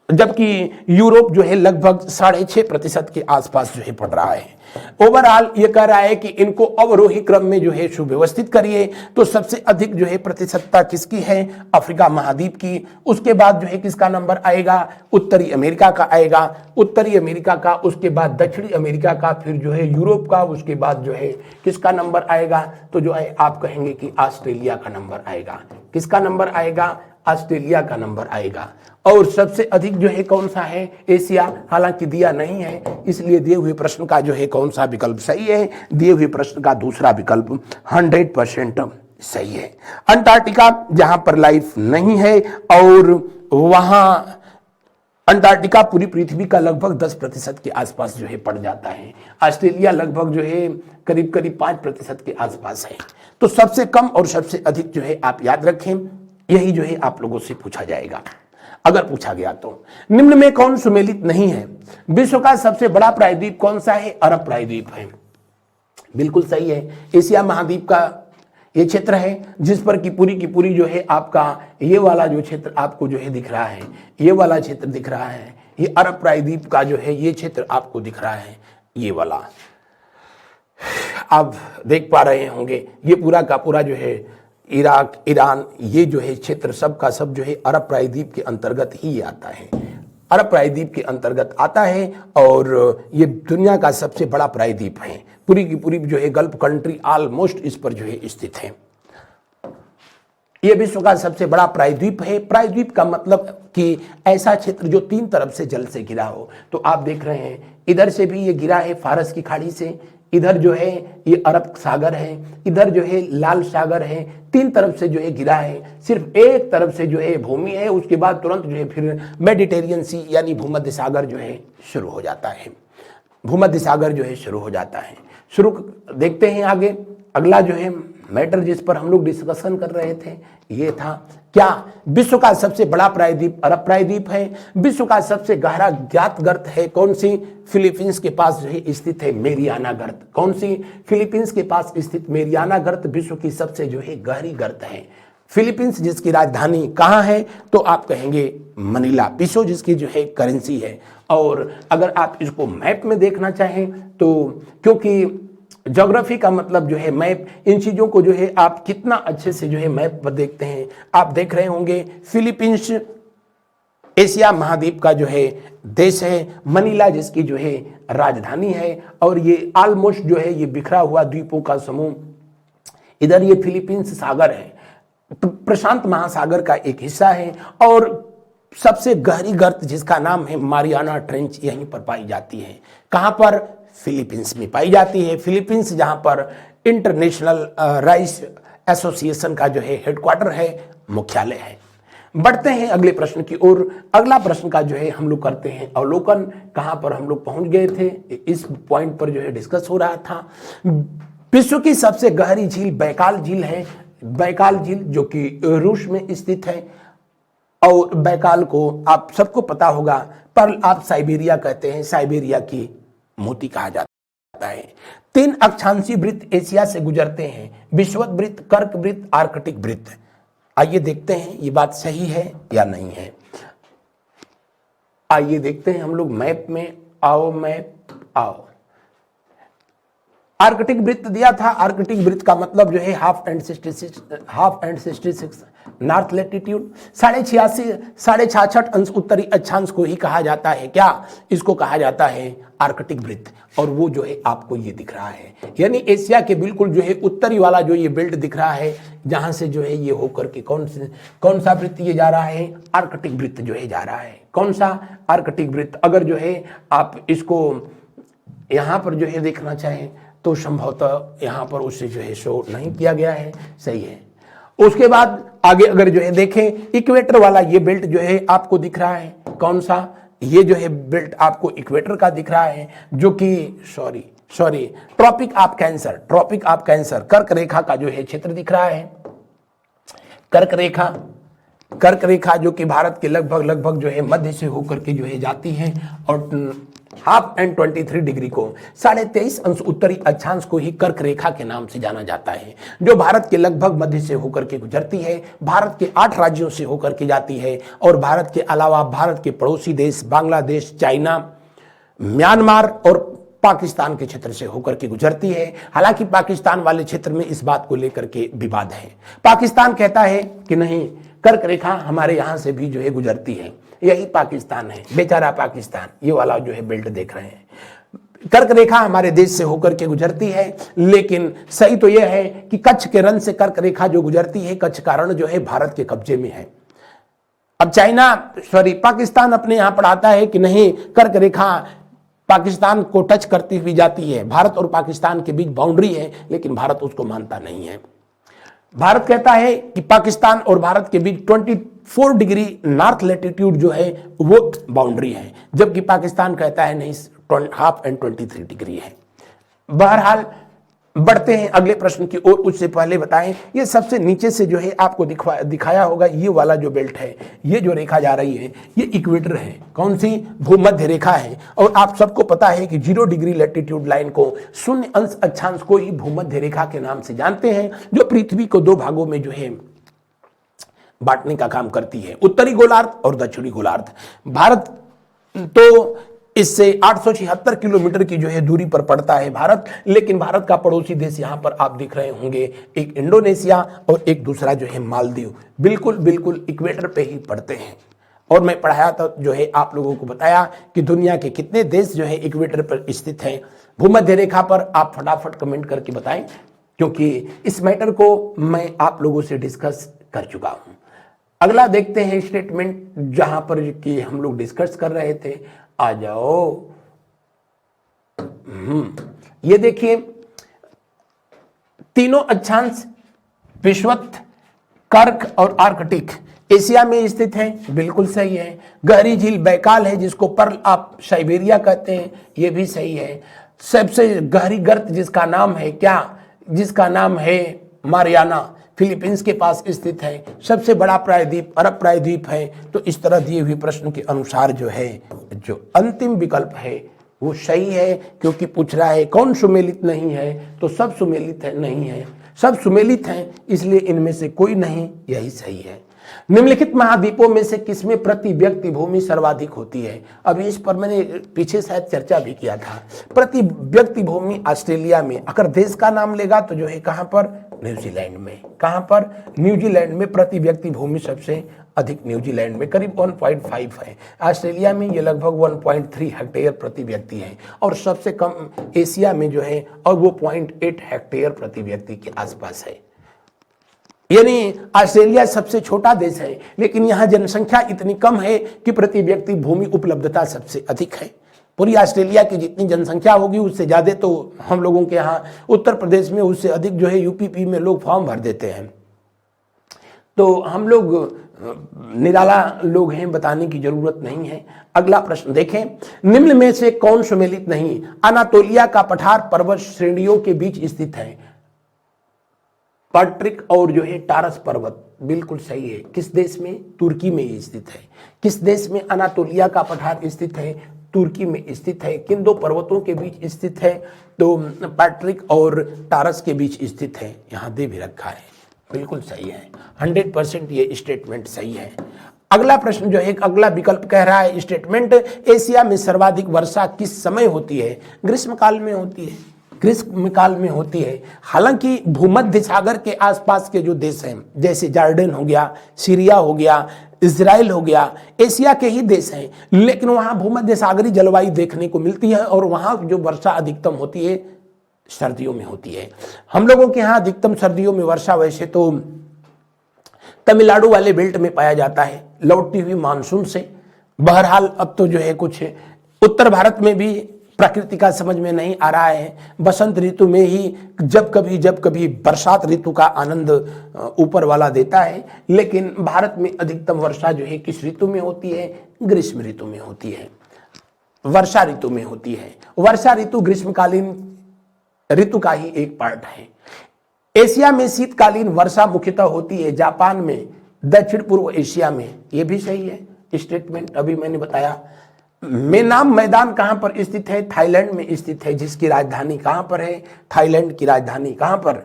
जबकि यूरोप जो है लगभग 6.5% के आसपास जो है पड़ रहा है। ओवरऑल ये कह रहा है कि इनको अवरोही क्रम में जो है सुव्यवस्थित करिए, तो सबसे अधिक जो है प्रतिशतता किसकी है? अफ्रीका महाद्वीप की। उसके बाद जो है किसका नंबर आएगा? उत्तरी अमेरिका का आएगा। उत्तरी अमेरिका का, उसके बाद दक्षिणी अमेरिका का, फिर जो है यूरोप का, उसके बाद जो है किसका नंबर आएगा? तो जो है आप कहेंगे कि ऑस्ट्रेलिया का नंबर आएगा। किसका नंबर आएगा? ऑस्ट्रेलिया का नंबर आएगा। और सबसे अधिक जो है कौन सा है? एशिया। हालांकि दिया नहीं है, इसलिए दिए हुए प्रश्न का जो है कौन सा विकल्प सही है? दिए हुए प्रश्न का दूसरा विकल्प 100% सही है। अंटार्कटिका, जहां पर लाइफ नहीं है, और वहां अंटार्कटिका पूरी पृथ्वी का लगभग 10% के आसपास जो है पड़ जाता है। ऑस्ट्रेलिया लगभग जो है करीब 5% के आसपास है। तो सबसे कम और सबसे अधिक जो है आप याद रखें, यही जो है आप लोगों से पूछा जाएगा अगर पूछा गया तो। निम्न में कौन सुमेलित नहीं है? विश्व का सबसे बड़ा प्रायद्वीप कौन सा है? अरब प्रायद्वीप है। बिल्कुल सही है। एशिया महाद्वीप का ये क्षेत्र है, जिस पर की पूरी जो है आपका ये वाला जो क्षेत्र आपको जो है दिख रहा है, ये वाला क्षेत्र दिख रहा है, ये अरब प्रायद्वीप का जो है ये क्षेत्र आपको दिख रहा है, ये वाला आप देख पा रहे होंगे। ये पूरा का पूरा जो है इराक, ईरान, ये जो है क्षेत्र सब का सब जो है अरब प्रायद्वीप के अंतर्गत ही आता है। अरब प्रायद्वीप के अंतर्गत आता है, और ये दुनिया का सबसे बड़ा प्रायद्वीप है। पूरी की पूरी जो है गल्फ कंट्री ऑलमोस्ट इस पर जो है स्थित है। ये विश्व का सबसे बड़ा प्रायद्वीप है। प्रायद्वीप का मतलब कि ऐसा क्षेत्र जो 3 तरफ से जल से घिरा हो। तो आप देख रहे हैं इधर से भी ये घिरा है फारस की खाड़ी से, इधर जो है ये अरब सागर है, इधर जो है लाल सागर है, 3 तरफ से जो है घिरा है। सिर्फ एक तरफ से जो है भूमि है, उसके बाद तुरंत जो है फिर मेडिटेरियन सी यानी भूमध्य सागर जो है शुरू हो जाता है। भूमध्य सागर जो है शुरू हो जाता है। शुरू देखते हैं आगे। अगला जो है मैटर जिस पर हम लोग डिस्कशन कर रहे थे ये था क्या? विश्व का सबसे बड़ा प्रायद्वीप अरब प्रायद्वीप है। विश्व का सबसे गहरा ज्ञात गर्त है कौन सी? फिलीपींस के पास जो है स्थित है मेरियाना गर्त। कौन सी? फिलीपींस के पास स्थित मेरियाना गर्त विश्व की सबसे जो है गहरी गर्त है। फिलीपींस जिसकी राजधानी कहाँ है? तो आप कहेंगे मनीला। पीसो जिसकी जो है करेंसी है। और अगर आप इसको मैप में देखना चाहें तो, क्योंकि ज्योग्राफी का मतलब जो है मैप, इन चीज़ों को जो है आप कितना अच्छे से जो है मैप पर देखते हैं। आप देख रहे होंगे फिलीपींस एशिया महाद्वीप का जो है देश है, मनीला जिसकी जो है राजधानी है, और ये ऑलमोस्ट जो है ये बिखरा हुआ द्वीपों का समूह। इधर ये फिलीपींस सागर है, प्रशांत महासागर का एक हिस्सा है, और सबसे गहरी गर्त जिसका नाम है मारियाना ट्रेंच यहीं पर पाई जाती है। कहाँ पर? फिलीपींस में पाई जाती है। फिलीपींस जहां पर इंटरनेशनल राइस एसोसिएशन का जो है हेडक्वार्टर है, मुख्यालय है। बढ़ते हैं अगले प्रश्न की ओर। अगला प्रश्न का जो है हम लोग करते हैं अवलोकन। कहां पर हम लोग पहुंच गए थे, इस पॉइंट पर जो है डिस्कस हो रहा था। विश्व की सबसे गहरी झील बैकाल झील है। बैकाल झील जो कि रूस में स्थित है, और बैकाल को आप सबको पता होगा, पर आप साइबेरिया कहते हैं, साइबेरिया की मोती कहा जाता है। 3 अक्षांशीय वृत्त एशिया से गुजरते हैं, विषुवत वृत्त, कर्क वृत्त, आर्कटिक वृत्त। आइए देखते हैं ये बात सही है या नहीं है। आइए देखते हैं हम लोग मैप में। आओ मैप आओ। आर्कटिक वृत्त दिया था। आर्कटिक वृत्त का मतलब जो है हाफ एंड 66 नॉर्थ लैटिट्यूड, 66.5 अंश उत्तरी अक्षांश को ही कहा जाता है। क्या इसको कहा जाता है? आर्कटिक वृत्त। और वो जो है आपको ये दिख रहा है, यानी एशिया के बिल्कुल जो है उत्तरी वाला जो ये बेल्ट दिख रहा है, जहां से जो है ये होकर के कौन सा वृत्त ये जा रहा है? आर्कटिक वृत्त जो है जा रहा है। कौन सा? आर्कटिक वृत्त। अगर जो है आप इसको यहां पर जो है देखना चाहें तो संभवतः यहां पर उससे जो है शो नहीं किया गया है। सही है। उसके बाद आगे अगर जो है देखें, इक्वेटर वाला ये बेल्ट जो है आपको दिख रहा है। कौन सा? ये जो है बेल्ट आपको इक्वेटर का दिख रहा है, जो कि सॉरी ट्रॉपिक ऑफ कैंसर कर्क रेखा का जो है क्षेत्र दिख रहा है। कर्क रेखा जो कि भारत के लगभग जो है मध्य से होकर के जो है जाती है, और 1/23 डिग्री को 23.5 अंश उत्तरी अक्षांश को ही कर्क रेखा के नाम से जाना जाता है, जो भारत के लगभग मध्य से होकर के गुजरती है, भारत के 8 राज्यों से होकर के जाती है, और भारत के अलावा भारत के पड़ोसी देश बांग्लादेश, चाइना, म्यांमार और पाकिस्तान के क्षेत्र से होकर के गुजरती है। हालांकि पाकिस्तान वाले क्षेत्र में इस बात को लेकर के विवाद है। पाकिस्तान कहता है कि नहीं, कर्क रेखा हमारे यहां से भी जो है गुजरती है। यही पाकिस्तान है, बेचारा पाकिस्तान। ये वाला जो है बेल्ट देख रहे हैं, कर्क रेखा हमारे देश से होकर के गुजरती है। लेकिन सही तो यह है कि कच्छ के रण से कर्क रेखा जो गुजरती है, कच्छ का रण जो है भारत के कब्जे में है। अब पाकिस्तान अपने यहां पर आता है कि नहीं, कर्क रेखा पाकिस्तान को टच करती हुई जाती है, भारत और पाकिस्तान के बीच बाउंड्री है, लेकिन भारत उसको मानता नहीं है। भारत कहता है कि पाकिस्तान और भारत के बीच 24 डिग्री नॉर्थ लैटिट्यूड जो है वो बाउंड्री है, जबकि पाकिस्तान कहता है नहीं, 1/23 डिग्री है। बहरहाल बढ़ते हैं अगले प्रश्न की ओर। उससे पहले बताएं, ये सबसे नीचे से जो है आपको दिखाया होगा, ये वाला जो बेल्ट है, ये जो रेखा जा रही है, ये इक्वेटर है। कौन सी? भूमध्य रेखा है। और आप सबको पता है कि 0 डिग्री लैटिट्यूड लाइन को, 0 अंश अक्षांश को ही भूमध्य रेखा के नाम से जानते हैं, जो पृथ्वी को 2 भागों में जो है बांटने का काम करती है, उत्तरी गोलार्ध और दक्षिणी गोलार्ध। भारत तो इससे 876 किलोमीटर की जो है दूरी पर पड़ता है भारत, लेकिन भारत का पड़ोसी देश यहां पर आप दिख रहे होंगे, एक इंडोनेशिया और एक दूसरा जो है मालदीव, बिल्कुल इक्वेटर पे ही पड़ते हैं। और मैं पढ़ाया था जो है आप लोगों को बताया कि दुनिया के कितने देश जो है इक्वेटर पर स्थित हैं भूमध्य रेखा पर। आप फटाफट कमेंट करके बताएं, क्योंकि इस मैटर को मैं आप लोगों से डिस्कस कर चुका हूं। अगला देखते हैं स्टेटमेंट, जहां पर कि हम लोग डिस्कस कर रहे थे। आ जाओ। ये देखिए, तीनों अक्षांश विषुवत, कर्क और आर्कटिक एशिया में स्थित है। बिल्कुल सही है। गहरी झील बैकाल है, जिसको पर्ल ऑफ साइबेरिया कहते हैं, ये भी सही है। सबसे गहरी गर्त जिसका नाम है क्या? जिसका नाम है मारियाना, फिलीपींस के पास स्थित है। सबसे बड़ा प्रायद्वीप अरब प्रायद्वीप है। तो इस तरह दिए हुए प्रश्न के अनुसार जो है, जो अंतिम विकल्प है वो सही है, क्योंकि पूछ रहा है कौन सुमेलित नहीं है, तो सब सुमेलित है, नहीं है, सब सुमेलित हैं, इसलिए इनमें से कोई नहीं, यही सही है। निम्नलिखित महाद्वीपों में से किसमें प्रति व्यक्ति भूमि सर्वाधिक होती है? अभी इस पर मैंने पीछे शायद चर्चा भी किया था। प्रति व्यक्ति भूमि ऑस्ट्रेलिया में, अगर देश का नाम लेगा तो जो है कहां पर? न्यूजीलैंड में। कहां पर? न्यूजीलैंड में प्रति व्यक्ति भूमि सबसे अधिक, न्यूजीलैंड में करीब 1.5 है। ऑस्ट्रेलिया में ये लगभग 1.3 हेक्टेयर प्रति व्यक्ति है, और सबसे कम एशिया में जो है, और वो 0.8 हेक्टेयर प्रति व्यक्ति के आसपास है। यानी ऑस्ट्रेलिया सबसे छोटा देश है, लेकिन यहां जनसंख्या इतनी कम है कि प्रति व्यक्ति भूमि उपलब्धता सबसे अधिक है। पूरी ऑस्ट्रेलिया की जितनी जनसंख्या होगी उससे ज़्यादा तो हम लोगों के यहाँ उत्तर प्रदेश में, उससे अधिक जो है यूपी में लोग फॉर्म भर देते हैं। तो हम लोग निराला लोग हैं, बताने की जरूरत नहीं है। अगला प्रश्न देखें, निम्न में से कौन सुमेलित नहीं? अनातोलिया का पठार पर्वत श्रेणियों के बीच स्थित है। पैट्रिक और जो है टारस पर्वत, बिल्कुल सही है। किस देश में? तुर्की में स्थित है। किस देश में अनातोलिया का पठार स्थित है? तुर्की में स्थित है। किन दो पर्वतों के बीच स्थित है? तो पैट्रिक और टारस के बीच स्थित है। यहां दे भी रखा है, बिल्कुल सही है। 100% ये स्टेटमेंट सही है। अगला प्रश्न जो है, अगला विकल्प कह रहा है स्टेटमेंट, एशिया में सर्वाधिक वर्षा किस समय होती है? ग्रीष्मकाल में होती है। ग्रीष्मकाल में होती है। हालांकि भूमध्य सागर के आसपास के जो देश हैं, जैसे जॉर्डन हो गया, सीरिया हो गया, इजराइल हो गया, एशिया के ही देश हैं, लेकिन वहां भूमध्य सागरीय जलवायु देखने को मिलती है और वहां जो वर्षा अधिकतम होती है सर्दियों में होती है। हम लोगों के यहाँ अधिकतम सर्दियों में वर्षा वैसे तो तमिलनाडु वाले बेल्ट में पाया जाता है, लौटती हुई मानसून से। बहरहाल अब तो जो है कुछ उत्तर भारत में भी प्रकृति का समझ में नहीं आ रहा है। बसंत ऋतु में ही जब कभी बरसात ऋतु का आनंद ऊपर वाला देता है, लेकिन भारत में अधिकतम वर्षा जो है किस ऋतु में होती है? ग्रीष्म ऋतु में होती है, वर्षा ऋतु में होती है। वर्षा ऋतु ग्रीष्मकालीन ऋतु का ही एक पार्ट है। एशिया में शीतकालीन वर्षा मुख्यतः होती है जापान में, दक्षिण पूर्व एशिया में। यह भी सही है स्टेटमेंट, अभी मैंने बताया। मेनाम मैदान कहां पर स्थित है? थाईलैंड में स्थित है। जिसकी राजधानी कहां पर है? थाईलैंड की राजधानी कहां पर?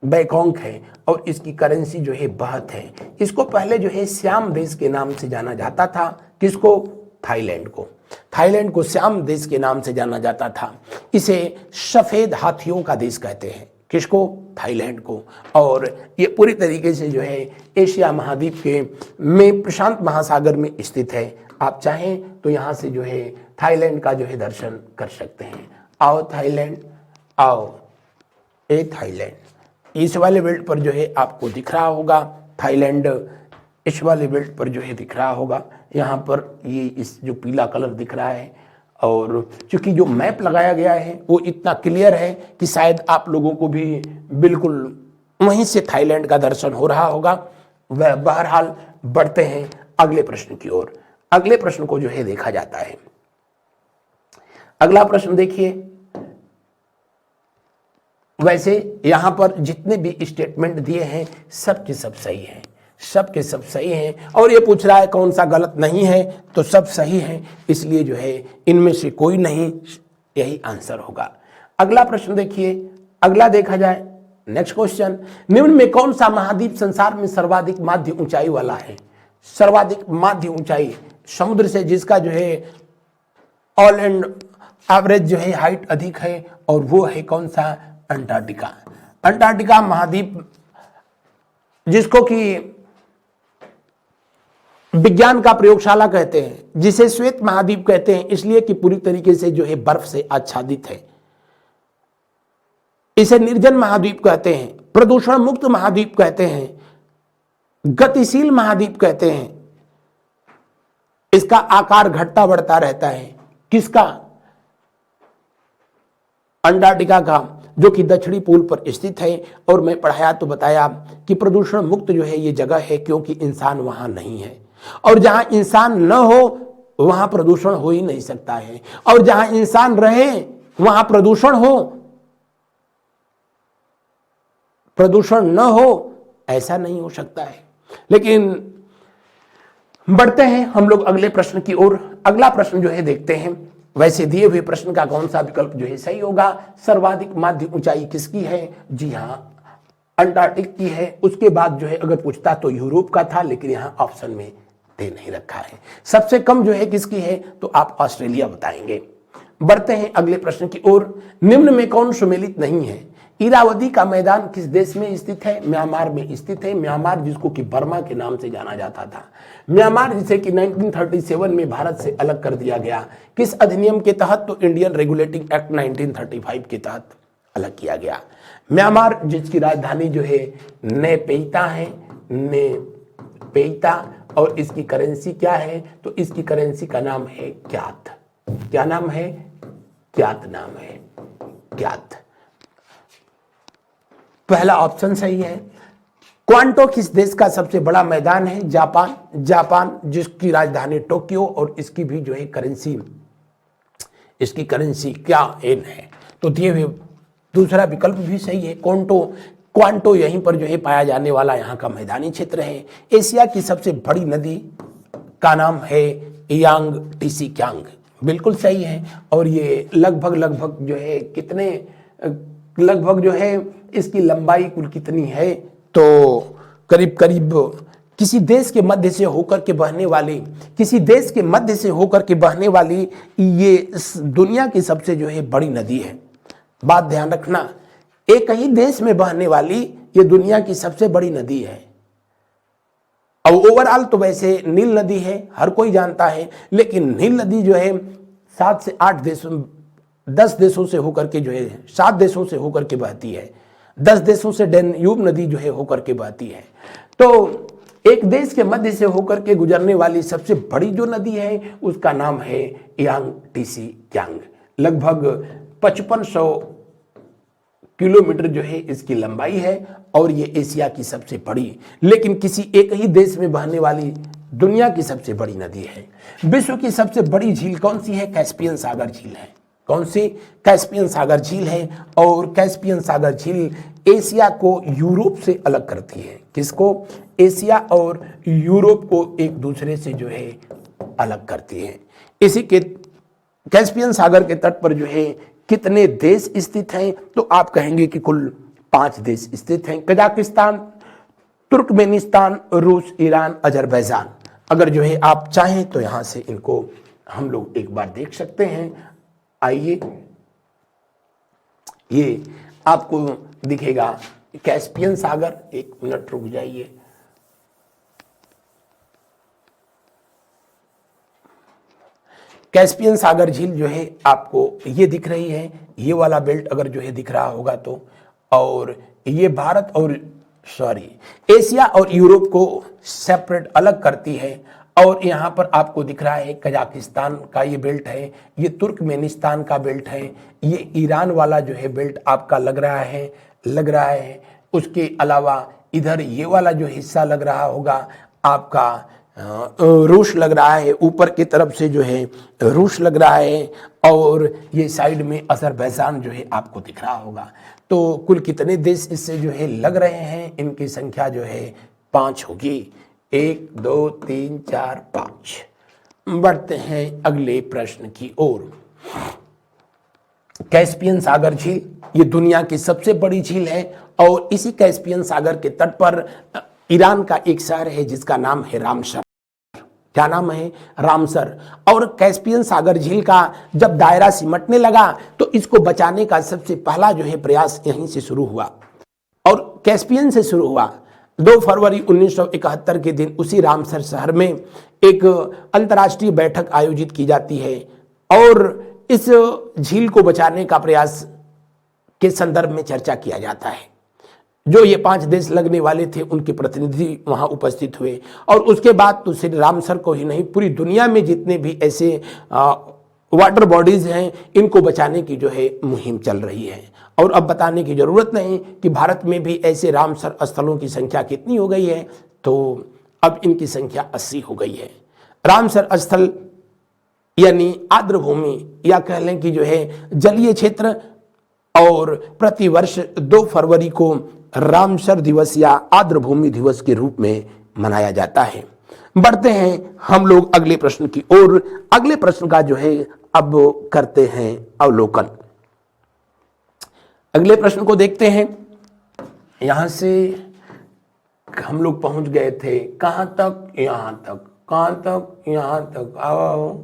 बैंकॉक है। और इसकी करेंसी जो है बाहत है। इसको पहले जो है श्याम देश के नाम से जाना जाता था। किसको? थाईलैंड को। थाईलैंड को श्याम देश के नाम से जाना जाता था। इसे सफेद हाथियों का देश कहते हैं। किसको? थाईलैंड को। और ये पूरी तरीके से जो है एशिया महाद्वीप के में प्रशांत महासागर में स्थित है। आप चाहें तो यहाँ से जो है थाईलैंड का जो है दर्शन कर सकते हैं। आओ थाईलैंड, आओ। ए थाईलैंड इस वाले बेल्ट पर जो है आपको दिख रहा होगा। थाईलैंड इस वाले बेल्ट पर जो है दिख रहा होगा। यहाँ पर ये इस जो पीला कलर दिख रहा है, और चूंकि जो मैप लगाया गया है वो इतना क्लियर है कि शायद आप लोगों को भी बिल्कुल वहीं से थाईलैंड का दर्शन हो रहा होगा। वह बहरहाल बढ़ते हैं अगले प्रश्न की ओर। अगले प्रश्न को जो है देखा जाता है। अगला प्रश्न देखिए, वैसे यहां पर जितने भी स्टेटमेंट दिए हैं सब के सब सही हैं, सब के सब सही हैं। और ये पूछ रहा है कौन सा गलत नहीं है, तो सब सही है। इसलिए जो है इनमें से कोई नहीं, यही आंसर होगा। अगला प्रश्न देखिए, अगला देखा जाए नेक्स्ट क्वेश्चन, निम्न में कौन सा महाद्वीप संसार में सर्वाधिक माध्य ऊंचाई वाला है? सर्वाधिक माध्य ऊंचाई समुद्र से जिसका जो है ऑल एंड एवरेज जो है हाइट अधिक है, और वो है कौन सा? अंटार्कटिका। अंटार्कटिका महाद्वीप, जिसको कि विज्ञान का प्रयोगशाला कहते हैं, जिसे श्वेत महाद्वीप कहते हैं, इसलिए कि पूरी तरीके से जो है बर्फ से आच्छादित है। इसे निर्जन महाद्वीप कहते हैं, प्रदूषण मुक्त महाद्वीप कहते हैं, गतिशील महाद्वीप कहते हैं। इसका आकार घटता बढ़ता रहता है। किसका? अंटार्कटिका का, जो कि दक्षिणी पोल पर स्थित है। और मैं पढ़ाया तो बताया कि प्रदूषण मुक्त जो है ये जगह है, क्योंकि इंसान वहां नहीं है। और जहां इंसान न हो वहां प्रदूषण हो ही नहीं सकता है, और जहां इंसान रहे वहां प्रदूषण हो, प्रदूषण न हो, ऐसा नहीं हो सकता है। लेकिन बढ़ते हैं हम लोग अगले प्रश्न की ओर। अगला प्रश्न जो है देखते हैं, वैसे दिए हुए प्रश्न का कौन सा विकल्प जो है सही होगा? सर्वाधिक माध्य ऊंचाई किसकी है? जी हां, अंटार्कटिक की है। उसके बाद जो है अगर पूछता तो यूरोप का था, लेकिन यहां ऑप्शन में दे नहीं रखा है। सबसे कम जो है किसकी है? तो आप ऑस्ट्रेलिया बताएंगे। बढ़ते हैं अगले प्रश्न की ओर, निम्न में कौन सुमेलित नहीं है? इरावदी का मैदान किस देश में स्थित है? म्यांमार में स्थित है। म्यांमार जिसको कि बर्मा के नाम से जाना जाता था। म्यांमार जिसे कि 1937 में भारत से अलग कर दिया गया। किस अधिनियम के तहत? तो इंडियन रेगुलेटिंग एक्ट 1935 के तहत अलग किया गया। म्यांमार जिसकी राजधानी जो है नेपेइता है, नेपेइता। और इसकी करेंसी क्या है? तो इसकी करेंसी का नाम है क्यात। क्या नाम है? क्यात नाम है, क्यात। पहला ऑप्शन सही है। क्वांटो किस देश का सबसे बड़ा मैदान है? जापान। जापान जिसकी राजधानी टोक्यो और इसकी भी जो है करेंसी, इसकी करेंसी क्या एन है। तो ये दूसरा विकल्प भी सही है। क्वांटो यहीं पर जो है पाया जाने वाला यहाँ का मैदानी क्षेत्र है। एशिया की सबसे बड़ी नदी का नाम है यांगटीसी-क्यांग, बिल्कुल सही है। और ये लगभग जो है कितने, लगभग जो है इसकी लंबाई कुल कितनी है? तो करीब करीब किसी देश के मध्य से होकर के बहने वाली, किसी देश के मध्य से होकर के बहने वाली ये दुनिया की सबसे जो है बड़ी नदी है। बात ध्यान रखना, एक ही देश में बहने वाली ये दुनिया की सबसे बड़ी नदी है। अब ओवरऑल तो वैसे नील नदी है, हर कोई जानता है, लेकिन नील नदी जो है 7 से 8 देशों, 10 देशों से होकर के जो है 7 देशों से होकर के बहती है। 10 देशों से डैन्यूब नदी जो है होकर के बहती है। तो एक देश के मध्य से होकर के गुजरने वाली सबसे बड़ी जो नदी है उसका नाम है यांगटीसी-क्यांग। लगभग 5500 किलोमीटर जो है इसकी लंबाई है और ये एशिया की सबसे बड़ी, लेकिन किसी एक ही देश में बहने वाली दुनिया की सबसे बड़ी नदी है। विश्व की सबसे बड़ी झील कौन सी है? कैस्पियन सागर झील है। कौन सी? कैस्पियन सागर झील है। और कैस्पियन सागर झील एशिया को यूरोप से अलग करती है। किसको? एशिया और यूरोप को एक दूसरे से जो है अलग करती है। इसी के कैस्पियन सागर के तट पर जो है कितने देश स्थित हैं? तो आप कहेंगे कि कुल 5 देश स्थित हैं। कजाकिस्तान, तुर्कमेनिस्तान, रूस, ईरान, अजरबैजान। अगर जो है आप चाहें तो यहां से इनको हम लोग एक बार देख सकते हैं। आइए, ये आपको दिखेगा कैस्पियन सागर। एक मिनट रुक जाइए। कैस्पियन सागर झील जो है आपको ये दिख रही है, ये वाला बेल्ट अगर जो है दिख रहा होगा तो, और ये भारत और एशिया और यूरोप को सेपरेट अलग करती है। और यहाँ पर आपको दिख रहा है कजाकिस्तान का ये बेल्ट है, ये तुर्कमेनिस्तान का बेल्ट है, ये ईरान वाला जो है बेल्ट आपका लग रहा है। उसके अलावा इधर ये वाला जो हिस्सा लग रहा होगा आपका रूस लग रहा है, ऊपर की तरफ से जो है रूस लग रहा है। और ये साइड में अजरबैजान जो है आपको दिख रहा होगा। तो कुल कितने देश इससे जो है लग रहे हैं? इनकी संख्या जो है 5 होगी। 1 2 3 4 5। बढ़ते हैं अगले प्रश्न की ओर। कैस्पियन सागर झील ये दुनिया की सबसे बड़ी झील है और इसी कैस्पियन सागर के तट पर ईरान का एक शहर है जिसका नाम है रामसर। क्या नाम है? रामसर। और कैस्पियन सागर झील का जब दायरा सिमटने लगा तो इसको बचाने का सबसे पहला जो है प्रयास यहीं से शुरू हुआ और कैस्पियन से शुरू हुआ। 2 फरवरी 1971 के दिन उसी रामसर शहर में एक अंतर्राष्ट्रीय बैठक आयोजित की जाती है और इस झील को बचाने का प्रयास के संदर्भ में चर्चा किया जाता है। जो ये 5 देश लगने वाले थे उनके प्रतिनिधि वहां उपस्थित हुए और उसके बाद तो सिर्फ रामसर को ही नहीं, पूरी दुनिया में जितने भी ऐसे वाटर बॉडीज हैं इनको बचाने की जो है मुहिम चल रही है। और अब बताने की जरूरत नहीं कि भारत में भी ऐसे रामसर स्थलों की संख्या कितनी हो गई है, तो अब इनकी संख्या 80 हो गई है। रामसर स्थल यानी आर्द्र भूमि या कह लें कि जो है जलीय क्षेत्र, और प्रतिवर्ष 2 फरवरी को रामसर दिवस या आर्द्र भूमि दिवस के रूप में मनाया जाता है। बढ़ते हैं हम लोग अगले प्रश्न की ओर। अगले प्रश्न का जो है अब करते हैं अवलोकन। अगले प्रश्न को देखते हैं। यहां से हम लोग पहुंच गए थे कहां तक? यहां तक। कहां तक? यहां तक। आओ।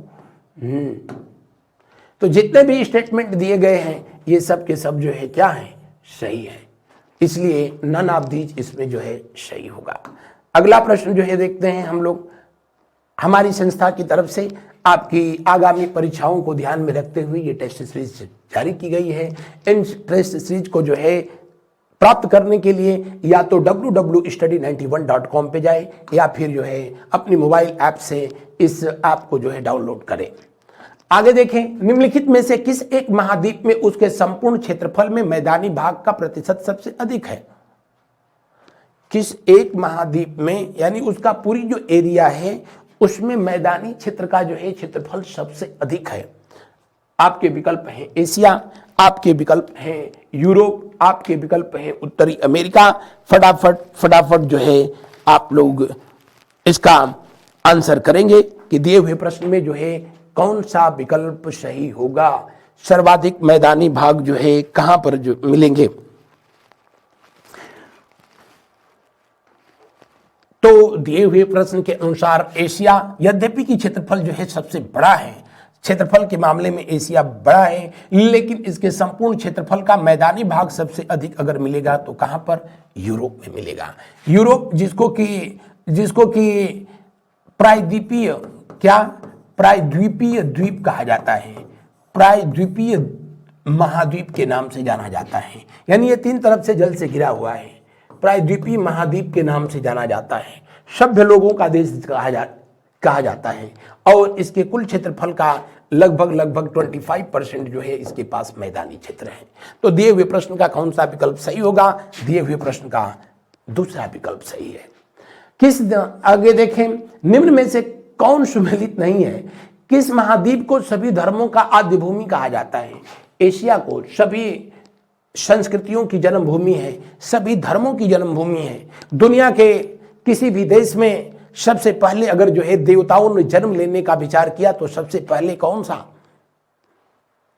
तो जितने भी स्टेटमेंट दिए गए हैं ये सब के सब जो है क्या है? सही है, इसलिए नन ऑफ दीज इसमें जो है सही होगा। अगला प्रश्न जो है देखते हैं हम लोग। हमारी संस्था की तरफ से आपकी आगामी परीक्षाओं को ध्यान में रखते हुए ये टेस्ट सीरीज जारी की गई है। इन टेस्ट सीरीज को जो है प्राप्त करने के लिए या तो www.study91.com पे जाए या फिर जो है अपनी मोबाइल ऐप से इस ऐप को जो है डाउनलोड करें। आगे देखें, निम्नलिखित में से किस एक महाद्वीप में उसके संपूर्ण क्षेत्रफल में मैदानी भाग का प्रतिशत सबसे अधिक है? किस एक महाद्वीप में, यानी उसका पूरी जो एरिया है उसमें मैदानी क्षेत्र का जो है क्षेत्रफल सबसे अधिक है? आपके विकल्प हैं एशिया, आपके विकल्प हैं यूरोप, आपके विकल्प हैं उत्तरी अमेरिका। फटाफट जो है आप लोग इसका आंसर करेंगे कि दिए हुए प्रश्न में जो है कौन सा विकल्प सही होगा। सर्वाधिक मैदानी भाग जो है कहां पर जो मिलेंगे? तो दिए हुए प्रश्न के अनुसार एशिया, यद्यपि कि क्षेत्रफल जो है सबसे बड़ा है, क्षेत्रफल के मामले में एशिया बड़ा है, लेकिन इसके संपूर्ण क्षेत्रफल का मैदानी भाग सबसे अधिक अगर मिलेगा तो कहां पर? यूरोप में मिलेगा। यूरोप जिसको कि प्रायद्वीपीय प्रायद्वीपीय द्वीप कहा जाता है, प्रायद्वीपीय महाद्वीप के नाम से जाना जाता है, यानी ये 3 तरफ से जल से घिरा हुआ है। प्रायद्वीपीय महाद्वीप के नाम से जाना जाता है, सभ्य लोगों का देश कहा जाता है, और इसके कुल क्षेत्रफल का लगभग 25% जो है इसके पास मैदानी क्षेत्र है। तो दिए हुए प्रश्न का कौन सा विकल्प सही होगा? दिए हुए प्रश्न का दूसरा विकल्प सही है। आगे देखें, निम्न में से कौन सुमेलित नहीं है? किस महाद्वीप को सभी धर्मों का आद्य भूमि कहा जाता है? एशिया को सभी संस्कृतियों की जन्मभूमि है, सभी धर्मों की जन्मभूमि है। दुनिया के किसी भी देश में सबसे पहले अगर जो है देवताओं ने जन्म लेने का विचार किया तो सबसे पहले कौन सा?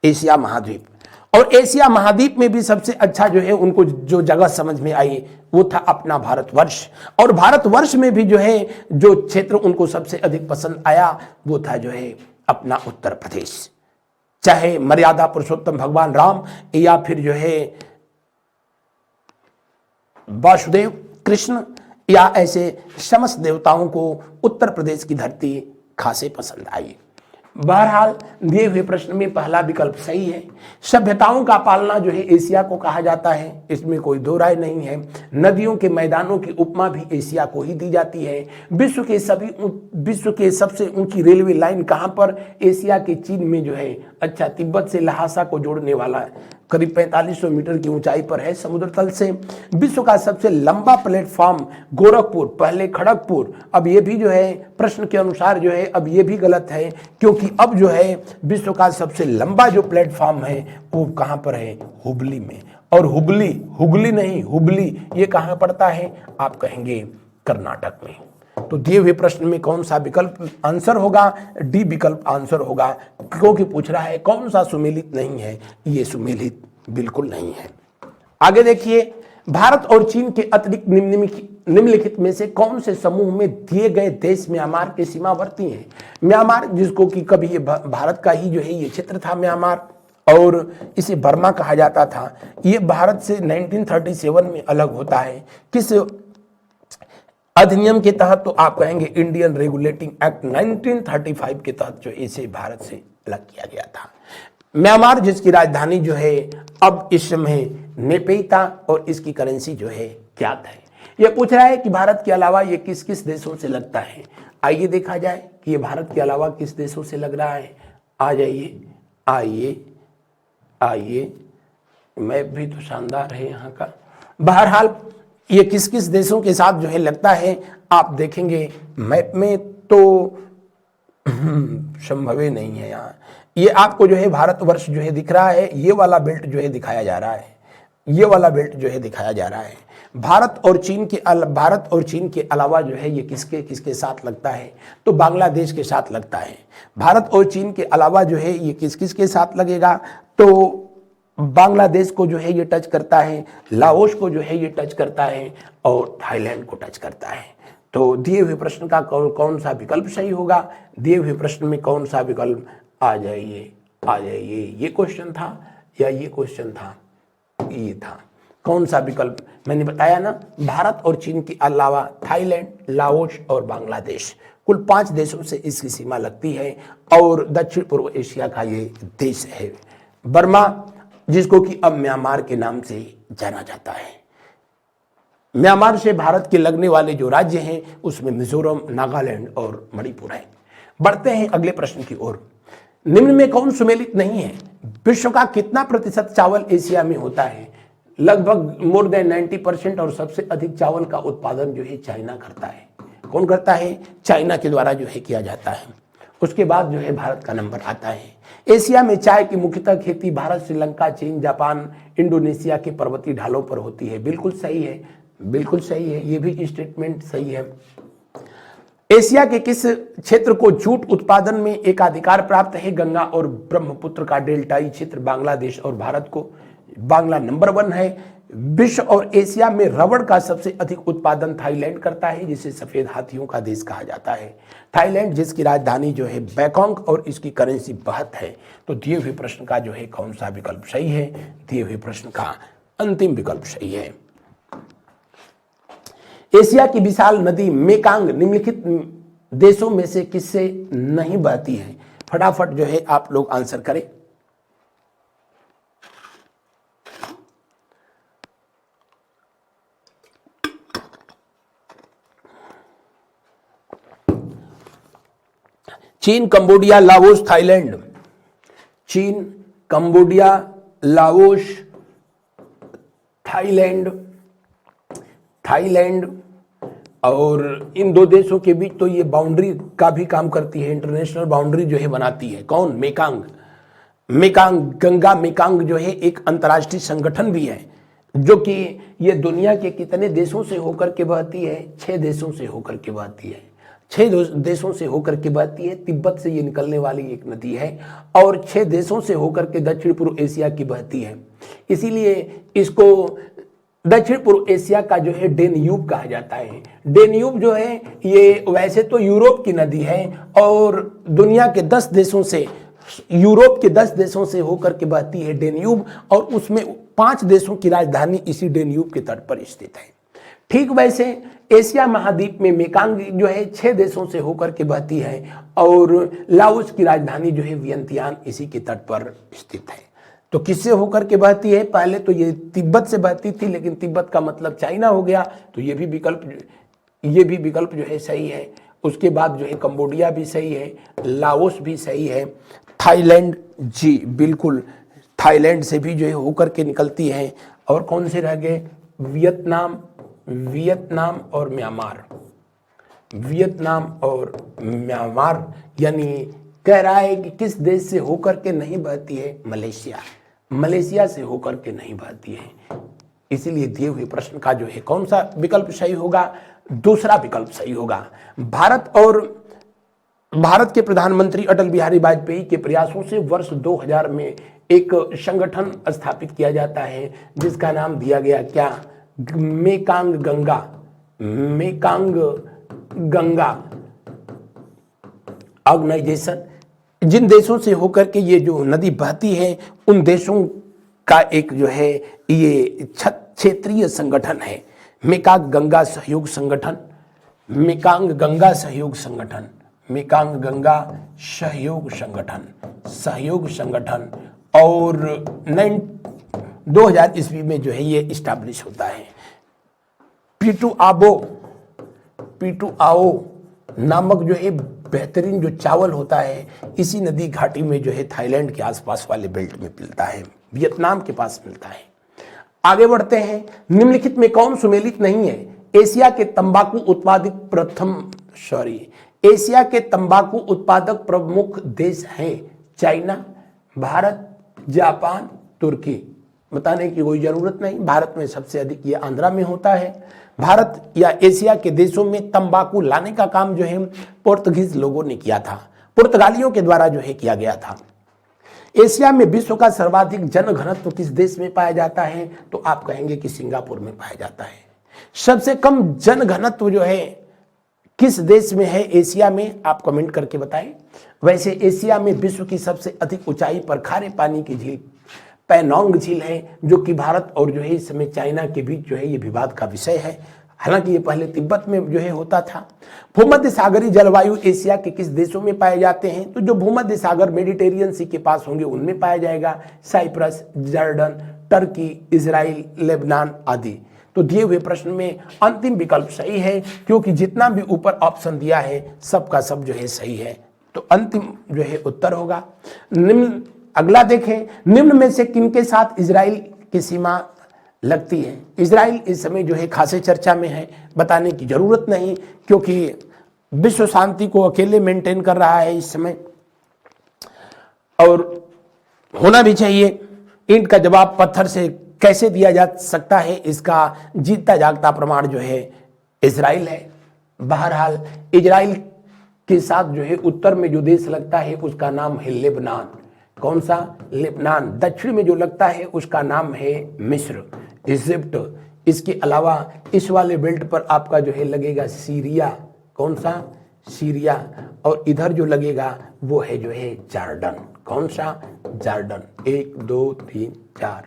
एशिया महाद्वीप। और एशिया महाद्वीप में भी सबसे अच्छा जो है उनको जो जगह समझ में आई वो था अपना भारतवर्ष। और भारतवर्ष में भी जो है जो क्षेत्र उनको सबसे अधिक पसंद आया वो था जो है अपना उत्तर प्रदेश। चाहे मर्यादा पुरुषोत्तम भगवान राम या फिर जो है वासुदेव कृष्ण या ऐसे समस्त देवताओं को उत्तर प्रदेश की धरती खासे पसंद आई। बहरहाल दिए हुए प्रश्न में पहला विकल्प सही है। सभ्यताओं का पालना जो है एशिया को कहा जाता है, इसमें कोई दो राय नहीं है। नदियों के मैदानों की उपमा भी एशिया को ही दी जाती है। विश्व के सबसे ऊंची रेलवे लाइन कहां पर? एशिया के चीन में जो है अच्छा तिब्बत से लहासा को जोड़ने वाला करीब 4500 मीटर की ऊंचाई पर है समुद्र तल से। विश्व का सबसे लंबा प्लेटफॉर्म गोरखपुर, पहले खड़गपुर, अब ये भी जो है प्रश्न के अनुसार जो है अब ये भी गलत है, क्योंकि अब जो है विश्व का सबसे लंबा जो प्लेटफॉर्म है वो कहां पर है? हुबली में। और हुगली नहीं हुबली, ये कहां पड़ता है? आप कहेंगे कर्नाटक में। तो दिए हुए प्रश्न में कौन सा विकल्प आंसर होगा? डी विकल्प आंसर होगा, क्योंकि पूछ रहा है कौन सा सुमेलित नहीं है। ये सुमेलित बिल्कुल नहीं है। आगे देखिए, भारत और चीन के अतिरिक्त निम्नलिखित में से कौन से समूह में दिए गए देश म्यांमार के सीमावर्ती हैं? म्यांमार, जिसको कि कभी ये भारत का ही जो है ये क्षेत्र था म्यांमार, और इसे बर्मा कहा जाता था। ये भारत से 1937 में अलग होता है। किस अधिनियम के तहत? तो आप कहेंगे इंडियन रेगुलेटिंग एक्ट 1935 के तहत जो इसे भारत से अलग किया गया था। म्यांमार, जिसकी राजधानी जो है अब इस समय नेपेई था, और इसकी करेंसी जो है ज्ञात है। यह पूछ रहा है कि भारत के अलावा ये किस किस देशों से लगता है। आइए देखा जाए कि ये भारत के अलावा किस देशों से लग रहा है। आ जाइए, आइए, मैप भी तो शानदार है यहाँ का। बहरहाल ये किस किस देशों के साथ जो है लगता है आप देखेंगे मैप में तो संभव ही नहीं है। यहाँ ये आपको जो है भारतवर्ष जो है दिख रहा है, ये वाला बेल्ट जो है दिखाया जा रहा है, ये वाला बेल्ट जो है दिखाया जा रहा है। भारत और चीन के अलावा जो है ये किसके किसके साथ लगता है? तो बांग्लादेश के साथ लगता है। भारत और चीन के अलावा जो है ये किस किस के साथ लगेगा? तो बांग्लादेश को जो है ये टच करता है, लाओस को जो है ये टच करता है, और थाईलैंड को टच करता है। तो दिए हुए प्रश्न का कौन सा विकल्प सही होगा? दिए हुए प्रश्न में कौन सा विकल्प? आ जाइए, ये क्वेश्चन था या ये क्वेश्चन था? ये था। कौन सा विकल्प? मैंने बताया ना, भारत और चीन के अलावा थाईलैंड, लाओस और बांग्लादेश, कुल 5 देशों से इसकी सीमा लगती है, और दक्षिण पूर्व एशिया का ये देश है बर्मा, जिसको कि अब म्यांमार के नाम से जाना जाता है। म्यांमार से भारत के लगने वाले जो राज्य हैं उसमें मिजोरम, नागालैंड और मणिपुर है। बढ़ते हैं अगले प्रश्न की ओर। निम्न में कौन सुमेलित नहीं है? विश्व का कितना प्रतिशत चावल एशिया में होता है? लगभग मोर देन 90%। और सबसे अधिक चावल का उत्पादन जो है चाइना करता है। कौन करता है? चाइना के द्वारा जो है किया जाता है। उसके बाद जो है भारत का नंबर आता है। एशिया में चाय की मुख्यतः खेती भारत, श्रीलंका, चीन, जापान, इंडोनेशिया के पर्वतीय ढालों पर होती है। बिल्कुल सही है, बिल्कुल सही है, ये भी स्टेटमेंट सही है। एशिया के किस क्षेत्र को जूट उत्पादन में एकाधिकार प्राप्त है? गंगा और ब्रह्मपुत्र का डेल्टाई क्षेत्र बांग्लादेश और भारत को। बांग्ला नंबर 1 है। विश्व और एशिया में रबड़ का सबसे अधिक उत्पादन थाईलैंड करता है, जिसे सफेद हाथियों का देश कहा जाता है। थाईलैंड जिसकी राजधानी जो है बैंकॉक और इसकी करेंसी बाht है। तो दिए हुए प्रश्न का जो है कौन सा विकल्प सही है? दिए हुए प्रश्न का अंतिम विकल्प सही है। एशिया की विशाल नदी मेकांग निम्नलिखित देशों में से किससे नहीं बहती है? फटाफट जो है आप लोग आंसर करें। चीन, कंबोडिया, लाओस, थाईलैंड। चीन, कंबोडिया, लाओस, थाईलैंड। थाईलैंड और इन दो देशों के बीच तो ये बाउंड्री का भी काम करती है, इंटरनेशनल बाउंड्री जो है बनाती है। कौन? मेकांग। मेकांग गंगा मेकांग जो है एक अंतर्राष्ट्रीय संगठन भी है, जो कि ये दुनिया के कितने देशों से होकर के बहती है? 6 देशों से होकर के बहती है। 6 देशों से होकर के बहती है। तिब्बत से ये निकलने वाली एक नदी है और 6 देशों से होकर के दक्षिण पूर्व एशिया की बहती है। इसीलिए इसको दक्षिण पूर्व एशिया का जो है डेन्यूब कहा जाता है। डेन्यूब जो है ये वैसे तो यूरोप की नदी है और दुनिया के 10 देशों से, यूरोप के 10 देशों से होकर के बहती है डेन्यूब, और उसमें 5 देशों की राजधानी इसी डेन्यूब के तट पर स्थित है। ठीक वैसे एशिया महाद्वीप में मेकांग जो है 6 देशों से होकर के बहती है और लाओस की राजधानी जो है वियंतियान इसी के तट पर स्थित है। तो किससे होकर के बहती है? पहले तो ये तिब्बत से बहती थी, लेकिन तिब्बत का मतलब चाइना हो गया, तो ये भी विकल्प जो है सही है। उसके बाद जो है कंबोडिया भी सही है, लाओस भी सही है, थाईलैंड, जी बिल्कुल, थाईलैंड से भी जो है होकर के निकलती है। और कौन से रह गए? वियतनाम और म्यांमार। वियतनाम और म्यांमार, यानी कह रहा है कि किस देश से होकर के नहीं बहती है? मलेशिया। मलेशिया से होकर के नहीं बहती है। इसीलिए दिए हुए प्रश्न का जो है कौन सा विकल्प सही होगा? दूसरा विकल्प सही होगा। भारत के प्रधानमंत्री अटल बिहारी वाजपेयी के प्रयासों से वर्ष 2000 में एक संगठन स्थापित किया जाता है, जिसका नाम दिया गया क्या? Mekong Ganga. Mekong Ganga organisation. जिन देशों से होकर के ये जो नदी बहती है उन देशों का एक जो है ये क्षेत्रीय संगठन है, मेकांग गंगा सहयोग संगठन। मेकांग गंगा सहयोग संगठन, मेकांग गंगा सहयोग संगठन। और 2000 ईस्वी में जो है ये इस्टेब्लिश होता है। पीटू आओ नामक जो है बेहतरीन जो चावल होता है इसी नदी घाटी में जो है थाईलैंड के आसपास वाले बेल्ट में मिलता है, वियतनाम के पास मिलता है। आगे बढ़ते हैं। निम्नलिखित में कौन सुमेलित नहीं है? एशिया के तंबाकू उत्पादक प्रमुख देश हैं चाइना, भारत, जापान, तुर्की। बताने की कोई जरूरत नहीं, भारत में सबसे अधिक ये आंध्रा में होता है। भारत या एशिया के देशों में तंबाकू लाने का काम जो है पुर्तगाली लोगों ने किया था, पुर्तगालियों के द्वारा जो है किया गया था। एशिया में विश्व का सर्वाधिक जनघनत्व किस देश में पाया जाता है? तो आप कहेंगे कि सिंगापुर में पाया जाता है। सबसे कम जनघनत्व जो है किस देश में है एशिया में? आप कमेंट करके बताएं। वैसे एशिया में विश्व की सबसे अधिक ऊंचाई पर खारे पानी की झील पैनोंग झील है, जो कि भारत और जो है इस समय चाइना के बीच जो है ये विवाद का विषय है। हालांकि ये पहले तिब्बत में जो है होता था। भूमध्य सागरीय जलवायु एशिया के किस देशों में पाए जाते हैं? तो जो भूमध्य सागर मेडिटेरियन सी के पास होंगे उनमें पाया जाएगा, Cyprus, Jordan, Turkey, Israel, Lebanon आदि। तो दिए हुए प्रश्न में अंतिम विकल्प सही है, क्योंकि जितना भी ऊपर ऑप्शन दिया है सबका सब जो है सही है। तो अंतिम जो है उत्तर होगा निम्न। अगला देखें, निम्न में से किनके साथ इजराइल की सीमा लगती है। इजराइल इस समय जो है खासे चर्चा में है, बताने की जरूरत नहीं, क्योंकि विश्व शांति को अकेले मेंटेन कर रहा है इस समय, और होना भी चाहिए। ईंट का जवाब पत्थर से कैसे दिया जा सकता है, इसका जीता जागता प्रमाण जो है इजराइल है। बहरहाल इजराइल के साथ जो है उत्तर में जो देश लगता है उसका नाम है लेबनान। कौन सा? लेबनान। दक्षिण में जो लगता है उसका नाम है मिस्र, इजिप्ट। इसके अलावा इस वाले बेल्ट पर आपका जो है लगेगा सीरिया। कौन सा? सीरिया। और इधर जो लगेगा वो है जो है जॉर्डन। कौन सा? जॉर्डन। 1 2 3 4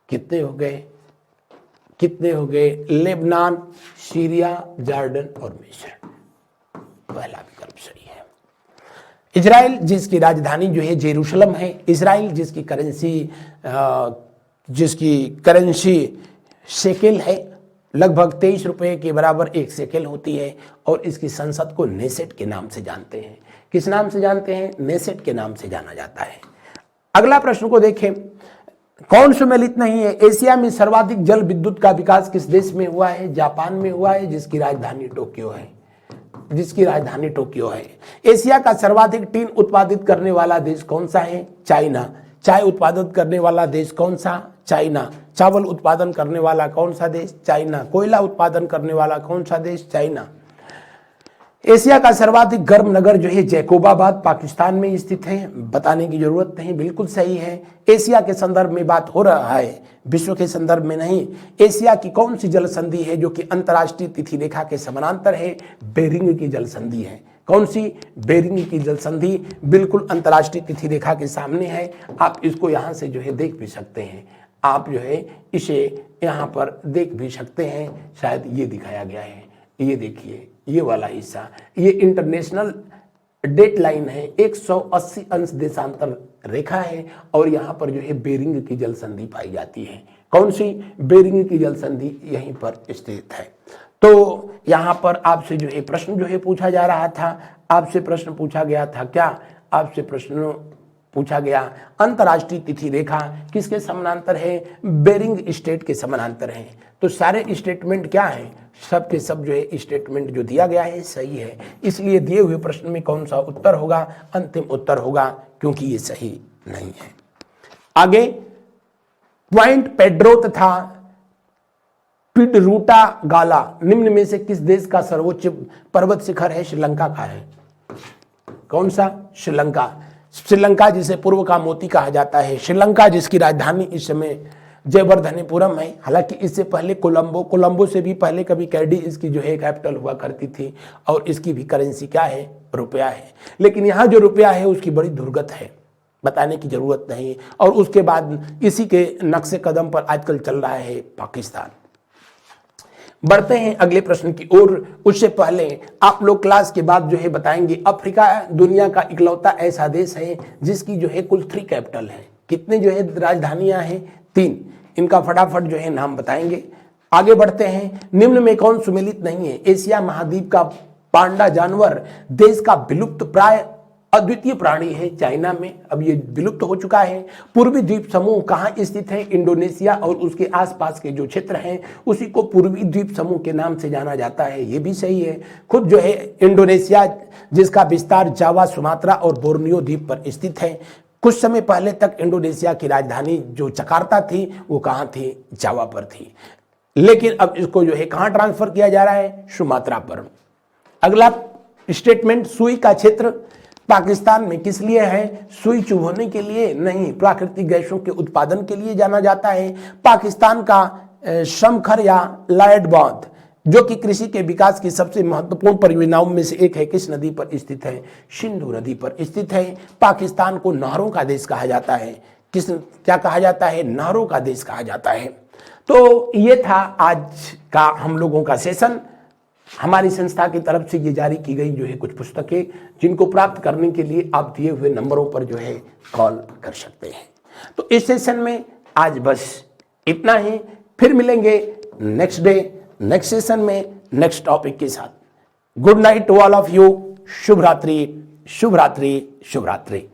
कितने हो गए? कितने हो गए? लेबनान, सीरिया, जॉर्डन और मिस्र। पहला विकल्प सही है। इजराइल जिसकी राजधानी जो है जेरूशलम है। इजराइल जिसकी करेंसी शेकेल है, लगभग 23 रुपए के बराबर 1 शेकेल होती है, और इसकी संसद को नेसेट के नाम से जानते हैं। किस नाम से जानते हैं? नेसेट के नाम से जाना जाता है। अगला प्रश्न को देखें, कौन सम्मिलित नहीं है? एशिया में सर्वाधिक जल विद्युत का विकास किस देश में हुआ है? जापान में हुआ है, जिसकी राजधानी टोक्यो है। एशिया का सर्वाधिक टीन उत्पादित करने वाला देश कौन सा है? चाइना। चाय उत्पादन करने वाला देश कौन सा? चाइना। चावल उत्पादन करने वाला कौन सा देश? चाइना। कोयला उत्पादन करने वाला कौन सा देश? चाइना। एशिया का सर्वाधिक गर्म नगर जो है जैकोबाबाद पाकिस्तान में स्थित है, बताने की जरूरत नहीं, बिल्कुल सही है। एशिया के संदर्भ में बात हो रहा है, विश्व के संदर्भ में नहीं। एशिया की कौन सी जल संधि है जो कि अंतर्राष्ट्रीय तिथि रेखा के समानांतर है? बेरिंग की जल संधि है। कौन सी? बेरिंग की जल संधि बिल्कुल अंतर्राष्ट्रीय तिथि रेखा के सामने है। आप इसको यहाँ से जो है देख भी सकते हैं, आप जो है इसे यहाँ पर देख भी सकते हैं। शायद ये दिखाया गया है, ये देखिए, ये वाला हिस्सा, ये इंटरनेशनल डेट लाइन है, 180 अंश देशांतर रेखा है, और यहाँ पर जो है बेरिंग की जल संधि पाई जाती है। कौन सी? बेरिंग की जल संधि यहीं पर स्थित है। तो यहाँ पर आपसे जो है प्रश्न जो है पूछा जा रहा था, आपसे प्रश्न पूछा गया था क्या? आपसे प्रश्न पूछा गया अंतर्राष्ट्रीय तिथि रेखा किसके समानांतर है? बेरिंग स्टेट के समानांतर है। तो सारे स्टेटमेंट क्या है? सब के सब जो है स्टेटमेंट जो दिया गया है सही है। इसलिए दिए हुए प्रश्न में कौन सा उत्तर होगा? अंतिम उत्तर होगा, क्योंकि ये सही नहीं है। आगे, पॉइंट पेड्रो तथा पिडरूटा गाला निम्न में से किस देश का सर्वोच्च पर्वत शिखर है? श्रीलंका का है। कौन सा? श्रीलंका। श्रीलंका जिसे पूर्व का मोती कहा जाता है। श्रीलंका जिसकी राजधानी इस समय जयवर्धनेपुरम है। हालांकि इससे पहले कोलंबो से भी पहले कभी कैडी इसकी जो है कैपिटल हुआ करती थी, और इसकी भी करेंसी क्या है? रुपया है। लेकिन यहाँ जो रुपया है उसकी बड़ी दुर्गत है, बताने की जरूरत नहीं। और उसके बाद इसी के नक्शे कदम पर आजकल चल रहा है पाकिस्तान। बढ़ते हैं अगले प्रश्न की ओर। उससे पहले आप लोग क्लास के बाद जो है बताएंगे, अफ्रीका दुनिया का इकलौता ऐसा देश है जिसकी जो है कुल 3 कैपिटल है। कितने जो है राजधानियां हैं? 3। इनका फटाफट जो है नाम बताएंगे। आगे बढ़ते हैं, निम्न में कौन सम्मिलित नहीं है? एशिया महाद्वीप का पांडा जानवर देश का विलुप्त प्राय अद्वितीय प्राणी है चाइना में, अब ये विलुप्त हो चुका है। पूर्वी द्वीप समूह कहाँ स्थित है? इंडोनेशिया और उसके आसपास के जो क्षेत्र हैं उसी को पूर्वी द्वीप समूह के नाम से जाना जाता है, ये भी सही है। खुद जो है इंडोनेशिया जिसका विस्तार जावा, सुमात्रा और बोर्नियो द्वीप पर स्थित है। कुछ समय पहले तक इंडोनेशिया की राजधानी जो जकार्ता थी वो कहाँ थी? जावा पर थी। लेकिन अब इसको जो है कहाँ ट्रांसफर किया जा रहा है? सुमात्रा पर। अगला स्टेटमेंट, सुई का क्षेत्र पाकिस्तान में किस लिए है? सुई चुभने के लिए नहीं, प्राकृतिक गैसों के उत्पादन के लिए जाना जाता है। पाकिस्तान का शमखर या लायड बांध जो कि कृषि के विकास की सबसे महत्वपूर्ण परियोजनाओं में से एक है, किस नदी पर स्थित है? सिंधु नदी पर स्थित है। पाकिस्तान को नहरों का देश कहा जाता है। क्या कहा जाता है? नहरों का देश कहा जाता है। तो ये था आज का हम लोगों का सेशन। हमारी संस्था की तरफ से ये जारी की गई जो है कुछ पुस्तकें, जिनको प्राप्त करने के लिए आप दिए हुए नंबरों पर जो है कॉल कर सकते हैं। तो इस सेशन में आज बस इतना ही, फिर मिलेंगे नेक्स्ट डे नेक्स्ट सेशन में नेक्स्ट टॉपिक के साथ। Good night to all of you. शुभ रात्रि, शुभ रात्रि शुभ रात्रि।